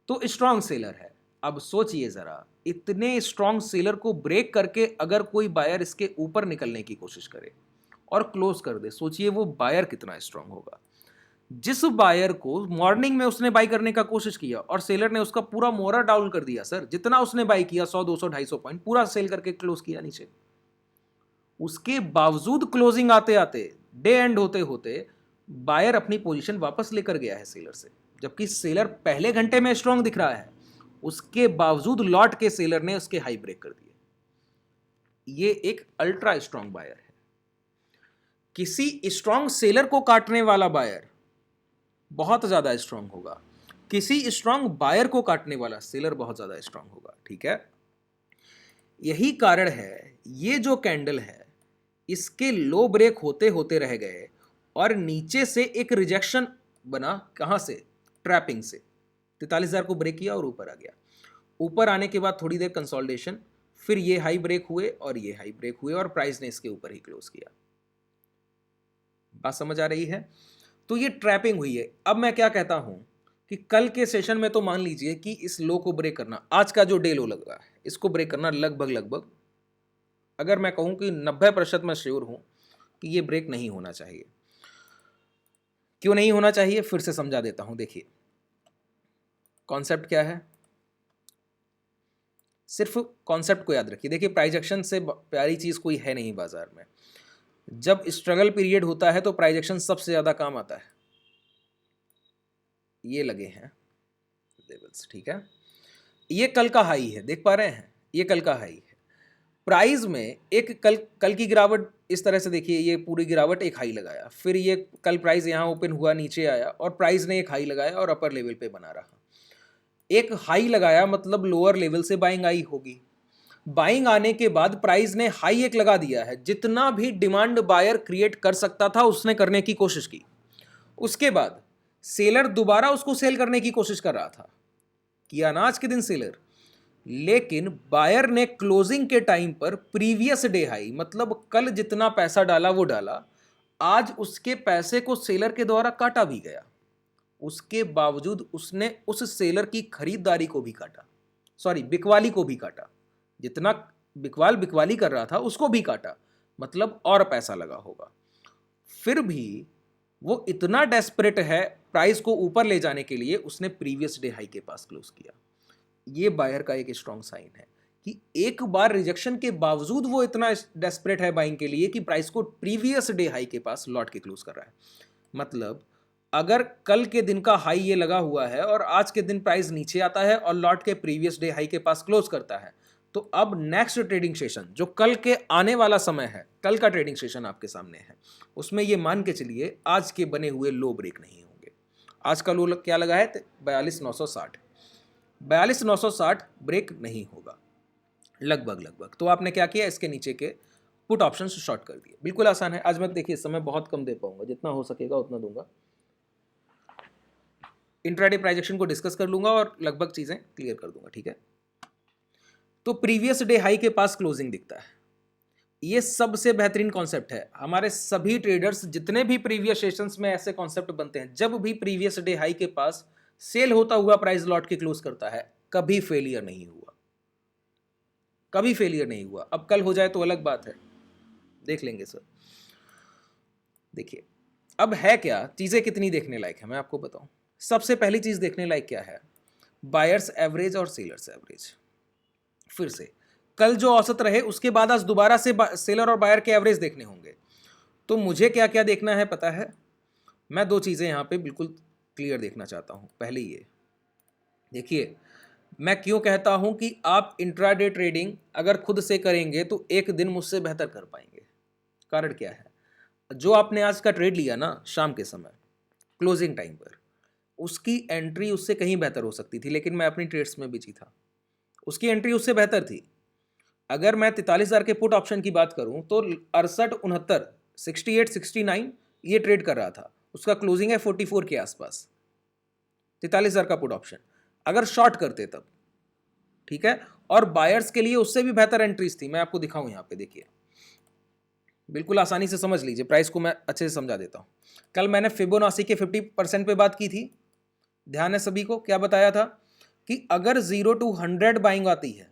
तो स्ट्रांग सेलर है। अब सोचिए जरा, इतने स्ट्रांग सेलर को ब्रेक करके अगर कोई बायर इसके ऊपर निकलने की कोशिश करे और क्लोज कर दे, सोचिए वो बायर कितना स्ट्रांग होगा। जिस बायर को मॉर्निंग में उसने बाई करने का कोशिश किया और सेलर ने उसका पूरा मोरा डाउन कर दिया, सर जितना उसने बाई किया 100 200 250 पॉइंट पूरा सेल करके क्लोज किया नीचे, उसके बावजूद क्लोजिंग आते आते डे एंड होते होते बायर अपनी पोजीशन वापस लेकर गया है सेलर से, जबकि सेलर पहले घंटे में स्ट्रांग दिख रहा है, उसके बावजूद लौट के सेलर ने उसके हाई ब्रेक कर दिए। ये एक अल्ट्रा स्ट्रांग बायर है। किसी स्ट्रांग सेलर को काटने वाला बायर बहुत ज्यादा स्ट्रांग होगा, किसी स्ट्रांग बायर को काटने वाला सेलर बहुत ज्यादा स्ट्रांग होगा। ठीक है, यही कारण है ये जो कैंडल है इसके लो ब्रेक होते होते रह गए और नीचे से एक रिजेक्शन बना। कहां से? ट्रैपिंग से। 43,000 को ब्रेक किया और ऊपर आ गया। ऊपर आने के बाद थोड़ी देर कंसोलिडेशन, फिर ये हाई ब्रेक हुए और ये हाई ब्रेक हुए और प्राइस ने इसके ऊपर ही क्लोज किया। बात समझ आ रही है? तो ये ट्रैपिंग हुई है। अब मैं क्या कहता हूं कि कल के सेशन में तो मान लीजिए कि इस लो को ब्रेक करना, आज का जो डे लो लग रहा है इसको ब्रेक करना लगभग लगभग, अगर मैं कहूं कि 90% मैं श्योर हूं कि ये ब्रेक नहीं होना चाहिए। क्यों नहीं होना चाहिए, फिर से समझा देता हूं। देखिए कॉन्सेप्ट क्या है, सिर्फ कॉन्सेप्ट को याद रखिए। देखिए प्राइस एक्शन से प्यारी चीज कोई है नहीं बाजार में। जब स्ट्रगल पीरियड होता है तो प्राइस एक्शन सबसे ज्यादा काम आता है। ये लगे हैं लेवल्स, ठीक है, ये कल का हाई है, देख पा रहे हैं, ये कल का हाई है। प्राइस में एक कल की गिरावट इस तरह से देखिए, ये पूरी गिरावट एक हाई लगाया, फिर ये कल प्राइस यहाँ ओपन हुआ, नीचे आया और प्राइस ने एक हाई लगाया और अपर लेवल पे बना रहा। एक हाई लगाया मतलब लोअर लेवल से बाइंग आई होगी। बाइंग आने के बाद प्राइस ने हाई एक लगा दिया है, जितना भी डिमांड बायर क्रिएट कर सकता था उसने करने की कोशिश की। उसके बाद सेलर दोबारा उसको सेल करने की कोशिश कर रहा था, किया ना आज के दिन सेलर, लेकिन बायर ने क्लोजिंग के टाइम पर प्रीवियस डे हाई मतलब कल जितना पैसा डाला वो डाला, आज उसके पैसे को सेलर के द्वारा काटा भी गया। उसके बावजूद उसने उस सेलर की खरीदारी को भी काटा, सॉरी बिकवाली को भी काटा, जितना बिकवाली कर रहा था उसको भी काटा, मतलब और पैसा लगा होगा। फिर भी वो इतना डेस्परेट है प्राइस को ऊपर ले जाने के लिए, उसने प्रीवियस डे हाई के पास क्लोज किया। ये बायर का एक स्ट्रॉन्ग साइन है कि एक बार रिजेक्शन के बावजूद वो इतना डेस्परेट है बाइंग के लिए कि प्राइस को प्रीवियस डे हाई के पास लौट के क्लोज कर रहा है। मतलब अगर कल के दिन का हाई ये लगा हुआ है और आज के दिन प्राइस नीचे आता है और लौट के प्रीवियस डे हाई के पास क्लोज करता है, तो अब नेक्स्ट ट्रेडिंग सेशन जो कल के आने वाला समय है, कल का ट्रेडिंग सेशन आपके सामने है, उसमें ये मान के चलिए आज के बने हुए लो ब्रेक नहीं होंगे। आज का लो क्या लगा है? 42,960। 42,960 ब्रेक नहीं होगा लगभग। तो आपने क्या किया? इसके नीचे के पुट ऑप्शन शॉर्ट कर दिए। बिल्कुल आसान है। आज मैं देखिए समय बहुत कम दे पाऊंगा, जितना हो सकेगा उतना दूंगा। इंट्राडे प्राइस एक्शन को डिस्कस कर लूंगा और लगभग चीजें क्लियर कर दूंगा, ठीक है। तो प्रीवियस डे हाई के पास क्लोजिंग दिखता है, ये सबसे बेहतरीन कॉन्सेप्ट है। हमारे सभी ट्रेडर्स जितने भी प्रीवियस सेशंस में ऐसे कॉन्सेप्ट बनते हैं, जब भी प्रीवियस डे हाई के पास सेल होता हुआ प्राइस लौट के क्लोज करता है, कभी फेलियर नहीं हुआ, कभी फेलियर नहीं हुआ। अब कल हो जाए तो अलग बात है, देख लेंगे सर। देखिए अब है क्या, चीजें कितनी देखने लायक है मैं आपको बताऊं। सबसे पहली चीज देखने लायक क्या है? बायर्स एवरेज और सेलर्स एवरेज। फिर से कल जो औसत रहे उसके बाद आज दोबारा से सेलर और बायर के एवरेज देखने होंगे। तो मुझे क्या क्या देखना है पता है? मैं दो चीजें यहां पे बिल्कुल क्लियर देखना चाहता हूं। पहले ये देखिए, मैं क्यों कहता हूं कि आप इंट्राडे ट्रेडिंग अगर खुद से करेंगे तो एक दिन मुझसे बेहतर कर पाएंगे। कारण क्या है? जो आपने आज का ट्रेड लिया ना शाम के समय क्लोजिंग टाइम पर, उसकी एंट्री उससे कहीं बेहतर हो सकती थी, लेकिन मैं अपनी ट्रेड्स में बिजी था। उसकी एंट्री उससे बेहतर थी। अगर मैं 43,000 के पुट ऑप्शन की बात करूं तो 68, 69, 69 ये ट्रेड कर रहा था, उसका क्लोजिंग है 44 के आसपास। 43,000 का पुट ऑप्शन अगर शॉर्ट करते तब, ठीक है। और बायर्स के लिए उससे भी बेहतर एंट्रीज थी। मैं आपको दिखाऊं यहां पे, देखिए बिल्कुल आसानी से समझ लीजिए, प्राइस को मैं अच्छे से समझा देता हूं। कल मैंने फिबोनाची के 50% पे बात की थी, ध्यान है सभी को? क्या बताया था कि अगर 0 to 100 बाइंग आती है,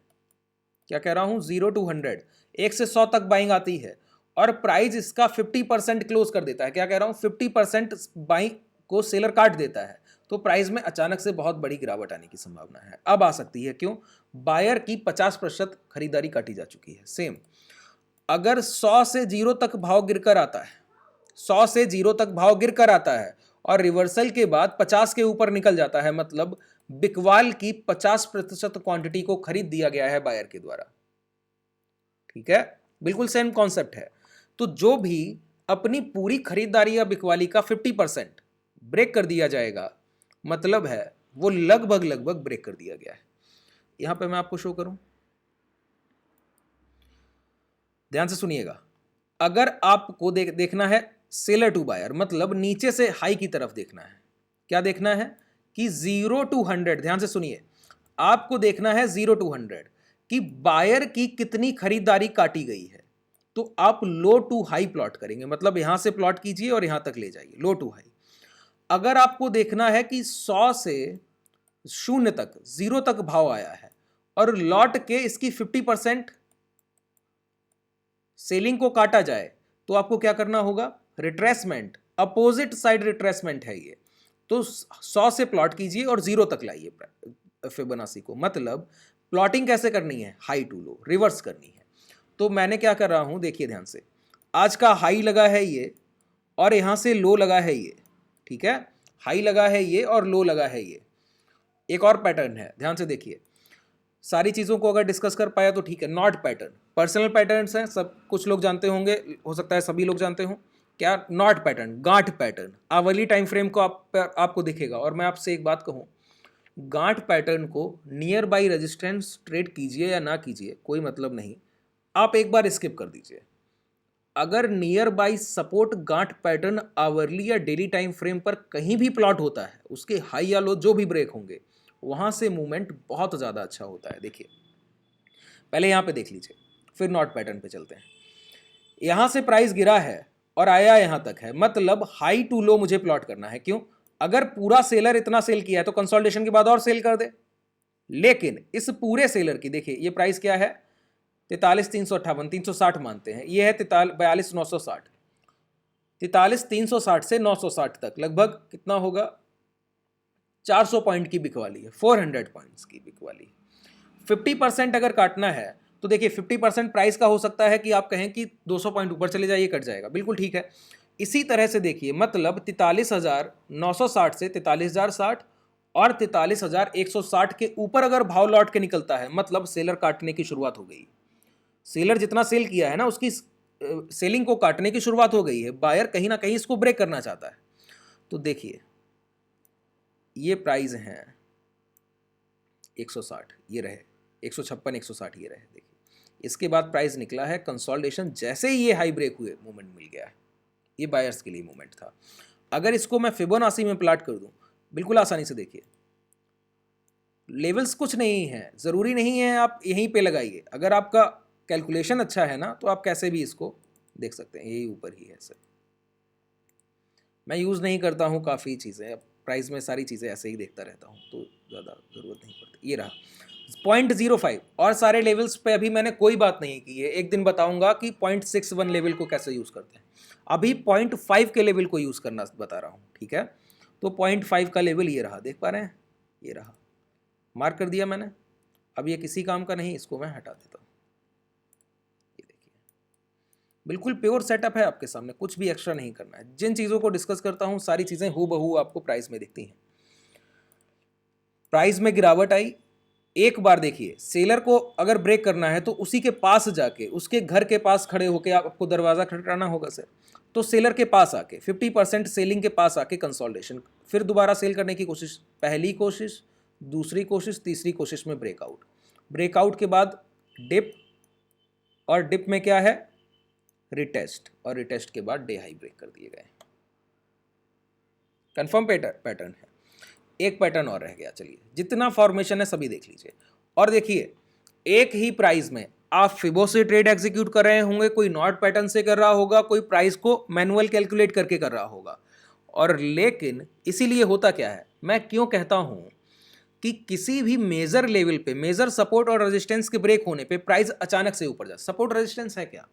क्या कह रहा हूं, 0 to 100, 1 से 100 तक बाइंग आती है और प्राइस इसका 50% क्लोज कर देता है, क्या कह रहा हूं, 50% बाइंग को सेलर काट देता है, तो प्राइस में अचानक से बहुत बड़ी गिरावट आने की संभावना है। अब आ सकती है, क्यों? बायर की 50% खरीदारी काटी जा चुकी है। सेम अगर 100 से 0 तक भाव गिरकर आता है, 100 से 0 तक भाव गिरकर आता है और रिवर्सल के बाद 50 के ऊपर निकल जाता है, मतलब बिकवाल की 50% क्वांटिटी को खरीद दिया गया है बायर के द्वारा, ठीक है। बिल्कुल सेम कॉन्सेप्ट है। तो जो भी अपनी पूरी खरीदारी या बिकवाली का 50% ब्रेक कर दिया जाएगा, मतलब है वो लगभग ब्रेक कर दिया गया है। यहां पे मैं आपको शो करूं, ध्यान से सुनिएगा। अगर आपको देखना है सेलर टू बायर, मतलब नीचे से हाई की तरफ देखना है, क्या देखना है कि 0 to 100, ध्यान से सुनिए, आपको देखना है 0 to 100 कि बायर की कितनी खरीदारी काटी गई है। तो आप लो टू हाई प्लॉट करेंगे, मतलब यहां से प्लॉट कीजिए और यहां तक ले जाइए, लो टू हाई। अगर आपको देखना है कि 100 से 0 तक, 0 तक भाव आया है और लौट के इसकी 50% सेलिंग को काटा जाए, तो आपको क्या करना होगा? रिट्रेसमेंट, अपोजिट साइड रिट्रेसमेंट है ये। तो 100 से प्लॉट कीजिए और 0 तक लाइए फिबोनाची को। मतलब प्लॉटिंग कैसे करनी है? हाई टू लो, रिवर्स करनी है। तो मैंने क्या कर रहा हूं, देखिए ध्यान से, आज का हाई लगा है ये और यहां से लो लगा है ये, ठीक है। हाई लगा है ये और लो लगा है ये। एक और पैटर्न है, ध्यान से देखिए। सारी चीज़ों को अगर डिस्कस कर पाया तो ठीक है। नॉट पैटर्न, पर्सनल पैटर्न्स हैं, सब कुछ लोग जानते होंगे, हो सकता है सभी लोग जानते हों। क्या? नॉट पैटर्न, गांठ पैटर्न, आवली टाइम फ्रेम को आपको दिखेगा। और मैं आपसे एक बात कहूँ, गांठ पैटर्न को नियर बाई रेजिस्टेंस ट्रेड कीजिए या ना कीजिए, कोई मतलब नहीं, आप एक बार स्किप कर दीजिए। अगर नियर बाई सपोर्ट गांठ पैटर्न आवरली या डेली टाइम फ्रेम पर कहीं भी प्लॉट होता है, उसके हाई या लो जो भी ब्रेक होंगे, वहां से मूवमेंट बहुत ज़्यादा अच्छा होता है। देखिए पहले यहाँ पे देख लीजिए, फिर नॉट पैटर्न पे चलते हैं। यहाँ से प्राइस गिरा है और आया यहाँ तक है, मतलब हाई टू लो मुझे प्लॉट करना है। क्यों? अगर पूरा सेलर इतना सेल किया है तो कंसोलिडेशन के बाद और सेल कर दे, लेकिन इस पूरे सेलर की देखिए ये प्राइस क्या है, 43,358, 360 मानते हैं, ये है 42,960, 43,360 से 960 तक लगभग कितना होगा, 400 पॉइंट की बिकवाली है, 400 पॉइंट्स की बिकवाली। 50% अगर काटना है तो देखिए 50% प्राइस का हो सकता है कि आप कहें कि 200 पॉइंट ऊपर चले जाइए, कट जाएगा, बिल्कुल ठीक है। इसी तरह से देखिए मतलब 43,960 से 43,060 और 43,160 के ऊपर अगर भाव लौट के निकलता है मतलब सेलर काटने की शुरुआत हो गई। सेलर जितना सेल किया है ना उसकी सेलिंग को काटने की शुरुआत हो गई है, बायर कहीं ना कहीं इसको ब्रेक करना चाहता है। तो देखिए ये प्राइस हैं 160, ये रहे 156, 160 ये रहे, देखिए इसके बाद प्राइस निकला है कंसोलिडेशन, जैसे ही ये हाई ब्रेक हुए मूवमेंट मिल गया है, ये बायर्स के लिए मूवमेंट था। अगर इसको मैं फिबोनाची में प्लाट कर दूं बिल्कुल आसानी से, देखिए लेवल्स कुछ नहीं है, ज़रूरी नहीं है आप यहीं पे लगाइए, अगर आपका कैलकुलेशन अच्छा है ना तो आप कैसे भी इसको देख सकते हैं, यही ऊपर ही है सर। मैं यूज़ नहीं करता हूँ काफ़ी चीज़ें, प्राइस में सारी चीज़ें ऐसे ही देखता रहता हूँ तो ज़्यादा ज़रूरत नहीं पड़ती। ये रहा 0.05 और सारे लेवल्स पे अभी मैंने कोई बात नहीं की है, एक दिन बताऊंगा कि 0.61 लेवल को कैसे यूज़ करते हैं, अभी 0.5 के लेवल को यूज़ करना बता रहा हूँ, ठीक है। तो 0.5 का लेवल ये रहा, देख पा रहे हैं, ये रहा, मार्क कर दिया मैंने। अब ये किसी काम का नहीं, इसको मैं हटा देता हूँ। ये देखिए बिल्कुल प्योर सेटअप है आपके सामने, कुछ भी एक्स्ट्रा नहीं करना है। जिन चीज़ों को डिस्कस करता हूँ सारी चीज़ें हूबहू आपको प्राइस में दिखती हैं। प्राइस में गिरावट आई, एक बार देखिए सेलर को अगर ब्रेक करना है तो उसी के पास जाके, उसके घर के पास खड़े होके आपको दरवाज़ा खटखटाना होगा सर। तो सेलर के पास आके 50% सेलिंग के पास आके कंसोलिडेशन, फिर दोबारा सेल करने की कोशिश, पहली कोशिश, दूसरी कोशिश, तीसरी कोशिश में ब्रेकआउट, ब्रेकआउट के बाद डिप, और डिप में क्या है, रिटेस्ट, और रिटेस्ट के बाद डे हाई ब्रेक कर दिए गए। कंफर्म पैटर्न है। एक पैटर्न और रह गया, चलिए जितना फॉर्मेशन है सभी देख लीजिए। और देखिए एक ही प्राइस में आप फिबो से ट्रेड एग्जीक्यूट कर रहे होंगे, कोई नॉट पैटर्न से कर रहा होगा, कोई प्राइस को मैनुअल कैलकुलेट करके कर रहा होगा। और लेकिन इसीलिए होता क्या है, मैं क्यों कहता हूं कि किसी भी मेजर लेवल पे, मेजर सपोर्ट और रेजिस्टेंस के ब्रेक होने पे प्राइस अचानक से ऊपर जाए। सपोर्ट रेजिस्टेंस है क्या,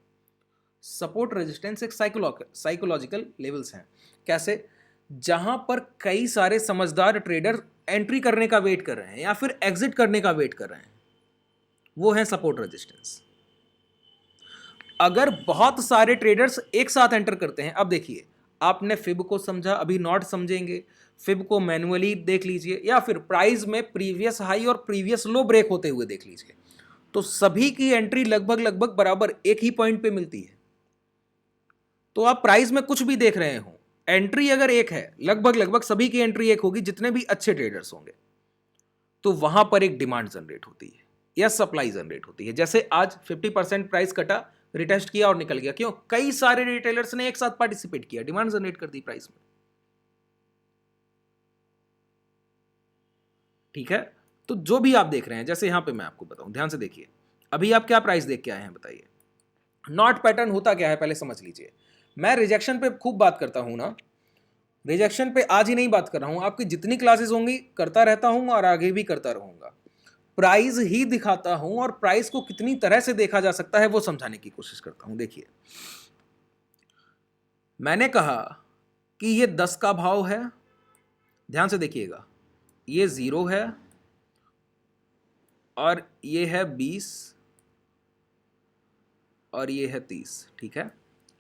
सपोर्ट रेजिस्टेंस एक साइकोलॉजिकल लेवल्स हैं। कैसे, जहां पर कई सारे समझदार ट्रेडर एंट्री करने का वेट कर रहे हैं या फिर एग्जिट करने का वेट कर रहे हैं, वो है सपोर्ट रेजिस्टेंस। अगर बहुत सारे ट्रेडर्स एक साथ एंटर करते हैं, अब देखिए आपने फिब को समझा, अभी नॉट समझेंगे, फिब को मैनुअली देख लीजिए या फिर प्राइस में प्रीवियस हाई और प्रीवियस लो ब्रेक होते हुए देख लीजिए, तो सभी की एंट्री लगभग बराबर एक ही पॉइंट पे मिलती है। तो आप प्राइस में कुछ भी देख रहे हो, एंट्री अगर एक है, लगभग सभी की एंट्री एक होगी जितने भी अच्छे ट्रेडर्स होंगे, तो वहां पर एक डिमांड जनरेट होती है या सप्लाई जनरेट होती है। जैसे आज 50% प्राइस कटा, रिटेस्ट किया और निकल गया, क्यों, कई सारे रिटेलर्स ने एक साथ पार्टिसिपेट किया, डिमांड जनरेट कर दी प्राइस में, ठीक है। तो जो भी आप देख रहे हैं, जैसे यहां पे मैं आपको बताऊं, ध्यान से देखिए, अभी आप क्या प्राइस देख के आए हैं बताइए। नॉट पैटर्न होता क्या है पहले समझ लीजिए। मैं रिजेक्शन पे खूब बात करता हूं ना, रिजेक्शन पे आज ही नहीं बात कर रहा हूं, आपकी जितनी क्लासेस होंगी करता रहता हूं और आगे भी करता रहूंगा। प्राइस ही दिखाता हूं और प्राइस को कितनी तरह से देखा जा सकता है वो समझाने की कोशिश करता हूं। देखिए मैंने कहा कि ये 10 का भाव है, ध्यान से देखिएगा, ये 0 है और ये है 20 और ये है 30, ठीक है,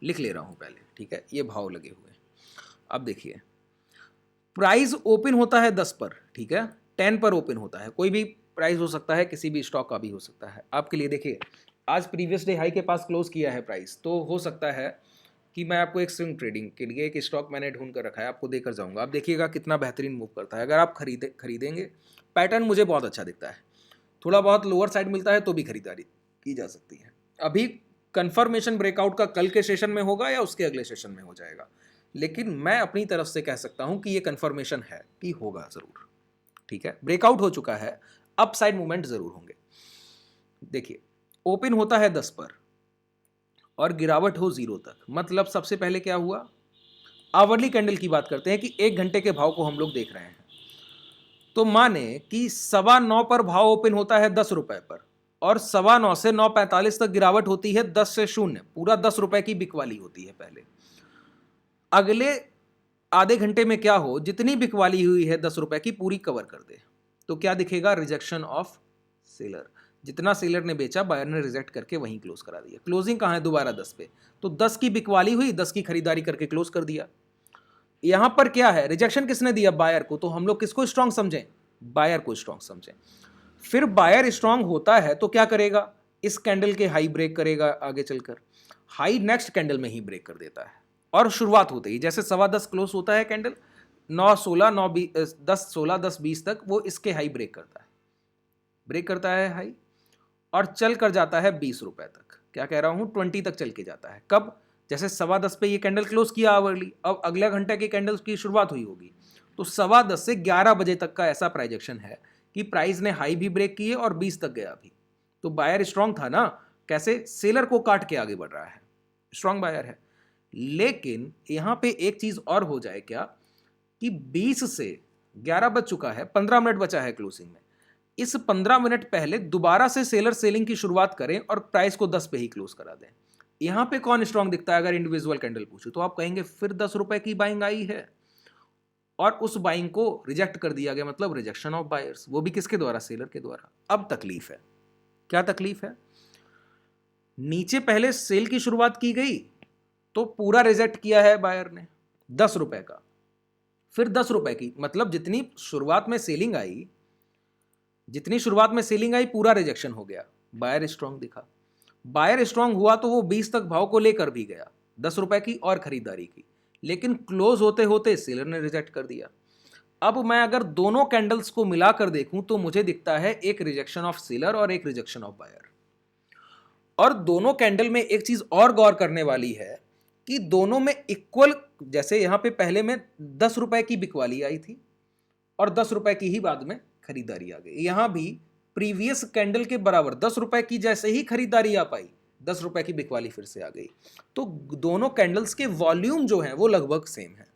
लिख ले रहा हूं पहले, ठीक है, ये भाव लगे हुए। अब देखिए प्राइस ओपन होता है 10 पर, ठीक है, 10 पर ओपन होता है, कोई भी प्राइस हो सकता है, किसी भी स्टॉक का भी हो सकता है। आपके लिए देखिए आज प्रीवियस डे हाई के पास क्लोज किया है प्राइस, तो हो सकता है कि मैं आपको एक स्विंग ट्रेडिंग के लिए एक स्टॉक मैंने ढूंढ कर रखा है, आपको देकर जाऊंगा, आप देखिएगा कितना बेहतरीन मूव करता है। अगर आप खरीदेंगे, पैटर्न मुझे बहुत अच्छा दिखता है, थोड़ा बहुत लोअर साइड मिलता है तो भी खरीदारी की जा सकती है। अभी कंफर्मेशन ब्रेकआउट का कल के सेशन में होगा या उसके अगले सेशन में हो जाएगा, लेकिन मैं अपनी तरफ से कह सकता हूं कि ये कंफर्मेशन है कि होगा जरूर, ठीक है। ब्रेकआउट हो चुका है, अपसाइड मूवमेंट जरूर होंगे। देखिए ओपन होता है 10 पर और गिरावट हो 0 तक, मतलब सबसे पहले क्या हुआ, आवरली कैंडल की बात करते हैं कि 1 घंटे के भाव को हम लोग देख रहे हैं। तो माने कि 9:15 पर भाव ओपन होता है 10 रुपए पर और 9:15 से 9:45 तक गिरावट होती है 10 से 0, पूरा 10 रुपए की बिकवाली होती है पहले। अगले आधे घंटे में क्या हो, जितनी बिकवाली हुई है 10 रुपए की पूरी कवर कर दे, तो क्या दिखेगा, रिजेक्शन ऑफ सेलर। जितना सेलर ने बेचा बायर ने रिजेक्ट करके वहीं क्लोज करा दिया। क्लोजिंग कहाँ है, दोबारा 10 पे, तो 10 की बिकवाली हुई, 10 की खरीदारी करके क्लोज कर दिया। यहां पर क्या है, रिजेक्शन किसने दिया, बायर को, तो हम लोग किसको स्ट्रांग समझें, बायर को स्ट्रांग समझें। फिर बायर स्ट्रांग होता है तो क्या करेगा, इस कैंडल के हाई ब्रेक करेगा, आगे चलकर हाई नेक्स्ट कैंडल में ही ब्रेक कर देता है। और शुरुआत होते ही जैसे 10:15 क्लोज होता है कैंडल, 9:16 9:20 10:16 10:20 तक वो इसके हाई ब्रेक करता है हाई, और चल कर जाता है 20 रुपए तक, क्या कह रहा हूं, 20 तक चल के जाता है। कब, जैसे 10:15 पे ये कैंडल क्लोज किया आवरली, अब अगले घंटे के कैंडल की शुरुआत हुई होगी, तो 10:15 से 11 बजे तक का ऐसा प्राइजेक्शन है कि प्राइस ने हाई भी ब्रेक किए और 20 तक गया भी। तो बायर स्ट्रांग था ना, कैसे, सेलर को काट के आगे बढ़ रहा है, स्ट्रांग बायर है। लेकिन यहां पे एक चीज और हो जाए क्या, कि 20 से 11 बज चुका है, 15 मिनट बचा है क्लोजिंग में, इस 15 मिनट पहले दोबारा से सेलर सेलिंग की शुरुआत करें और प्राइस को 10 पे ही क्लोज करा दें। यहां पे कौन स्ट्रांग दिखता है, अगर इंडिविजुअल कैंडल पूछूं तो आप कहेंगे फिर 10 रुपए की बाइंग आई है और उस बाइंग को रिजेक्ट कर दिया गया, मतलब रिजेक्शन ऑफ बायर्स, वो भी किसके द्वारा, सेलर के द्वारा। अब तकलीफ है, क्या तकलीफ है, नीचे पहले सेल की शुरुआत की गई तो पूरा रिजेक्ट किया है बायर ने 10 रुपए का, फिर 10 रुपए की, मतलब जितनी शुरुआत में सेलिंग आई पूरा रिजेक्शन हो गया, बायर स्ट्रांग दिखा। बायर स्ट्रांग हुआ तो वो 20 तक भाव को लेकर भी गया, 10 रुपए की और खरीदारी की, लेकिन क्लोज होते होते सेलर ने रिजेक्ट कर दिया। अब मैं अगर दोनों कैंडल्स को मिलाकर देखूं तो मुझे दिखता है एक रिजेक्शन ऑफ सेलर और एक रिजेक्शन ऑफ बायर। और दोनों कैंडल में एक चीज और गौर करने वाली है कि दोनों में इक्वल, जैसे यहां पे पहले में 10 रुपए की बिकवाली आई थी और 10 रुपए की ही बाद में खरीदारी आ गई, यहां भी प्रीवियस कैंडल के बराबर 10 रुपए की जैसे ही खरीदारी आ पाई 10 रुपए की बिकवाली फिर से आ गई। तो दोनों कैंडल्स के वॉल्यूम जो है वो लगभग सेम है,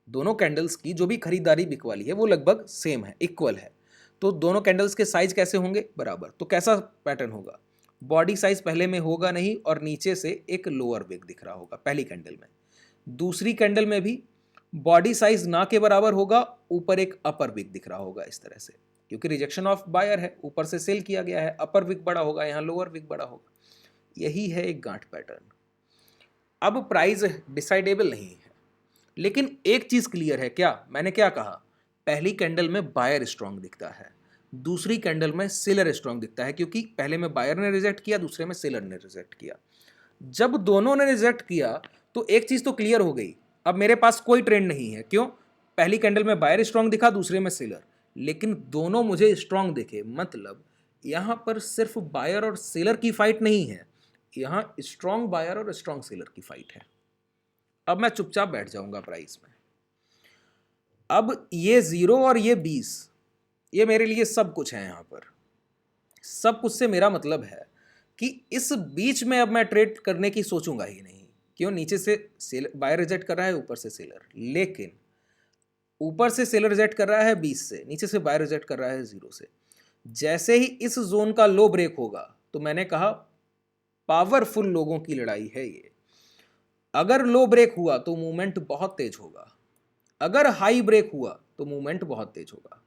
दोनों कैंडल्स की जो भी खरीदारी बिकवाली है वो लगभग सेम है, इक्वल है। तो दोनों कैंडल्स के साइज कैसे होंगे, बराबर। तो कैसा पैटर्न होगा, बॉडी साइज पहले में होगा नहीं और नीचे से एक लोअर विक दिख रहा होगा पहली कैंडल में, दूसरी कैंडल में भी बॉडी साइज ना के बराबर होगा, ऊपर एक अपर विक दिख रहा होगा इस तरह से, क्योंकि रिजेक्शन ऑफ बायर है, ऊपर से सेल किया गया है, अपर विक बड़ा होगा, यहां लोअर विक बड़ा होगा। यही है एक गांठ पैटर्न। अब प्राइस डिसाइडेबल नहीं है, लेकिन एक चीज क्लियर है, क्या, मैंने क्या कहा, पहली कैंडल में बायर स्ट्रांग दिखता है, दूसरी कैंडल में सेलर स्ट्रांग दिखता है, क्योंकि पहले में बायर ने रिजेक्ट किया, दूसरे में सेलर ने रिजेक्ट किया। जब दोनों ने रिजेक्ट किया तो एक चीज तो क्लियर हो गई, अब मेरे पास कोई ट्रेंड नहीं है, क्यों, पहली कैंडल में बायर स्ट्रांग दिखा, दूसरे में सेलर, लेकिन दोनों मुझे स्ट्रांग दिखे, मतलब यहां पर सिर्फ बायर और सेलर की फाइट नहीं है, यहां स्ट्रांग बायर और स्ट्रांग सेलर की फाइट है। अब मैं चुपचाप बैठ जाऊंगा प्राइस में। अब ये 0 और ये 20, ये मेरे लिए सब कुछ है, यहां पर सब कुछ से मेरा मतलब है कि इस बीच में अब मैं ट्रेड करने की सोचूंगा ही नहीं, क्यों, नीचे से सेलर बायर रिजेक्ट कर रहा है, ऊपर से सेलर, लेकिन ऊपर से सेलर रिजेक्ट कर रहा है 20 से, नीचे से बायर रिजेक्ट कर रहा है 0 से। जैसे ही इस जोन का लो ब्रेक होगा, तो मैंने कहा पावरफुल लोगों की लड़ाई है ये, अगर लो ब्रेक हुआ तो मूवमेंट बहुत तेज होगा, अगर हाई ब्रेक हुआ तो मूवमेंट बहुत तेज होगा।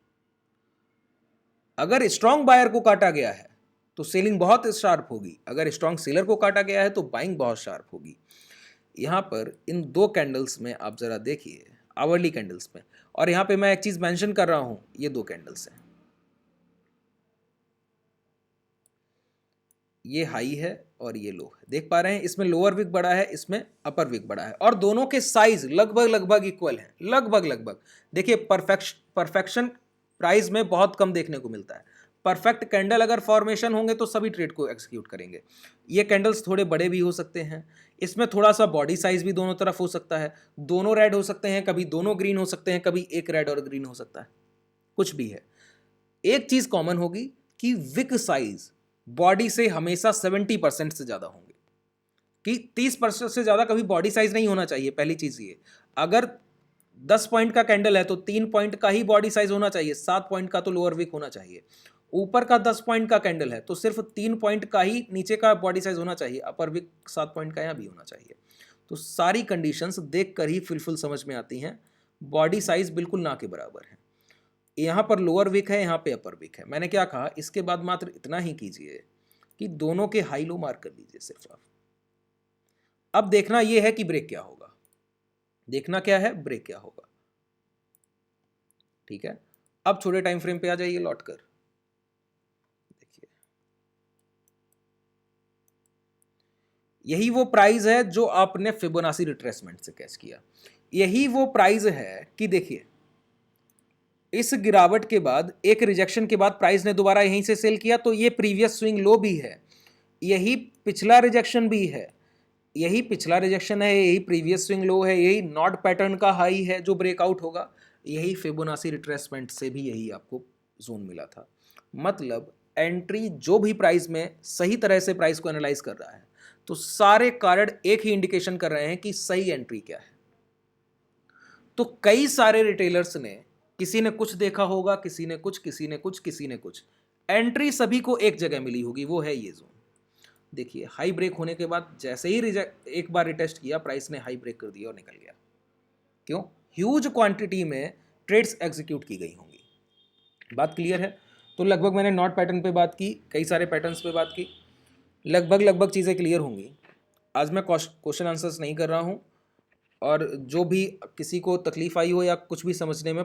अगर स्ट्रांग बायर को काटा गया है तो सेलिंग बहुत शार्प होगी, अगर स्ट्रांग सेलर को काटा गया है तो बाइंग बहुत शार्प होगी। यहां पर इन दो कैंडल्स में आप जरा देखिए, आवरली कैंडल्स में, और यहां पे मैं एक चीज मेंशन कर रहा हूं, ये दो कैंडल्स हैं, ये हाई है और ये लो है, देख पा रहे हैं, इसमें लोअर विक बड़ा है, इसमें अपर विक बड़ा है, और दोनों के साइज लगभग इक्वल हैं, लगभग। देखिए परफेक्शन प्राइस में बहुत कम देखने को मिलता है, परफेक्ट कैंडल अगर फॉर्मेशन होंगे तो सभी ट्रेड को एग्जीक्यूट करेंगे। ये कैंडल्स थोड़े बड़े भी हो सकते हैं, इसमें थोड़ा सा बॉडी साइज भी दोनों तरफ हो सकता है, दोनों रेड हो सकते हैं, कभी दोनों ग्रीन हो सकते हैं, कभी एक रेड और ग्रीन हो सकता है, कुछ भी है। एक चीज कॉमन होगी कि विक साइज बॉडी से हमेशा 70% से ज्यादा होंगे, कि 30% से ज़्यादा कभी बॉडी साइज नहीं होना चाहिए। पहली चीज़ ये, अगर 10 पॉइंट का कैंडल है तो 3 पॉइंट का ही बॉडी साइज होना चाहिए, 7 पॉइंट का तो लोअर विक होना चाहिए। ऊपर का 10 पॉइंट का कैंडल है तो सिर्फ 3 पॉइंट का ही नीचे का बॉडी साइज होना चाहिए, अपर विक 7 पॉइंट का यहाँ भी होना चाहिए। तो सारी कंडीशंस देख कर ही फुल समझ में आती हैं। बॉडी साइज बिल्कुल ना के बराबर है। यहाँ पर लोअर विक है, यहाँ पे अपर विक है। मैंने क्या कहा, इसके बाद मात्र इतना ही कीजिए कि दोनों के हाई लो मार्क कर लीजिए सिर्फ आप। अब देखना यह है कि ब्रेक क्या होगा, देखना क्या है, ब्रेक क्या होगा। ठीक है, अब छोटे टाइम फ्रेम पे आ जाइए लौट कर। देखिए, यही वो प्राइस है जो आपने फिबोनाची रिट्रेसमेंट से कैच किया। यही वो प्राइस है कि देखिए, इस गिरावट के बाद, एक रिजेक्शन के बाद प्राइस ने दोबारा यहीं से सेल किया, तो ये प्रीवियस स्विंग लो भी है, यही पिछला रिजेक्शन भी है, यही पिछला रिजेक्शन है, यही प्रीवियस स्विंग लो है, यही नॉट पैटर्न का हाई है जो ब्रेकआउट होगा, यही फिबोनाची रिट्रेसमेंट से भी यही आपको जोन मिला था। मतलब एंट्री जो भी प्राइस में सही तरह से प्राइस को एनालाइज कर रहा है तो सारे कारण एक ही इंडिकेशन कर रहे हैं कि सही एंट्री क्या है। तो कई सारे रिटेलर्स ने, किसी ने कुछ देखा होगा, किसी ने कुछ, किसी ने कुछ, किसी ने कुछ, एंट्री सभी को एक जगह मिली होगी, वो है ये जोन। देखिए, हाई ब्रेक होने के बाद जैसे ही एक बार रिटेस्ट किया, प्राइस ने हाई ब्रेक कर दिया और निकल गया। क्यों? ह्यूज क्वांटिटी में ट्रेड्स एग्जीक्यूट की गई होंगी। बात क्लियर है? तो लगभग मैंने नॉट पैटर्न पे बात की, कई सारे पैटर्न्स पे बात की, लगभग चीज़ें क्लियर होंगी। आज मैं क्वेश्चन आंसर्स नहीं कर रहा हूँ, और जो भी किसी को तकलीफ आई हो या कुछ भी समझने में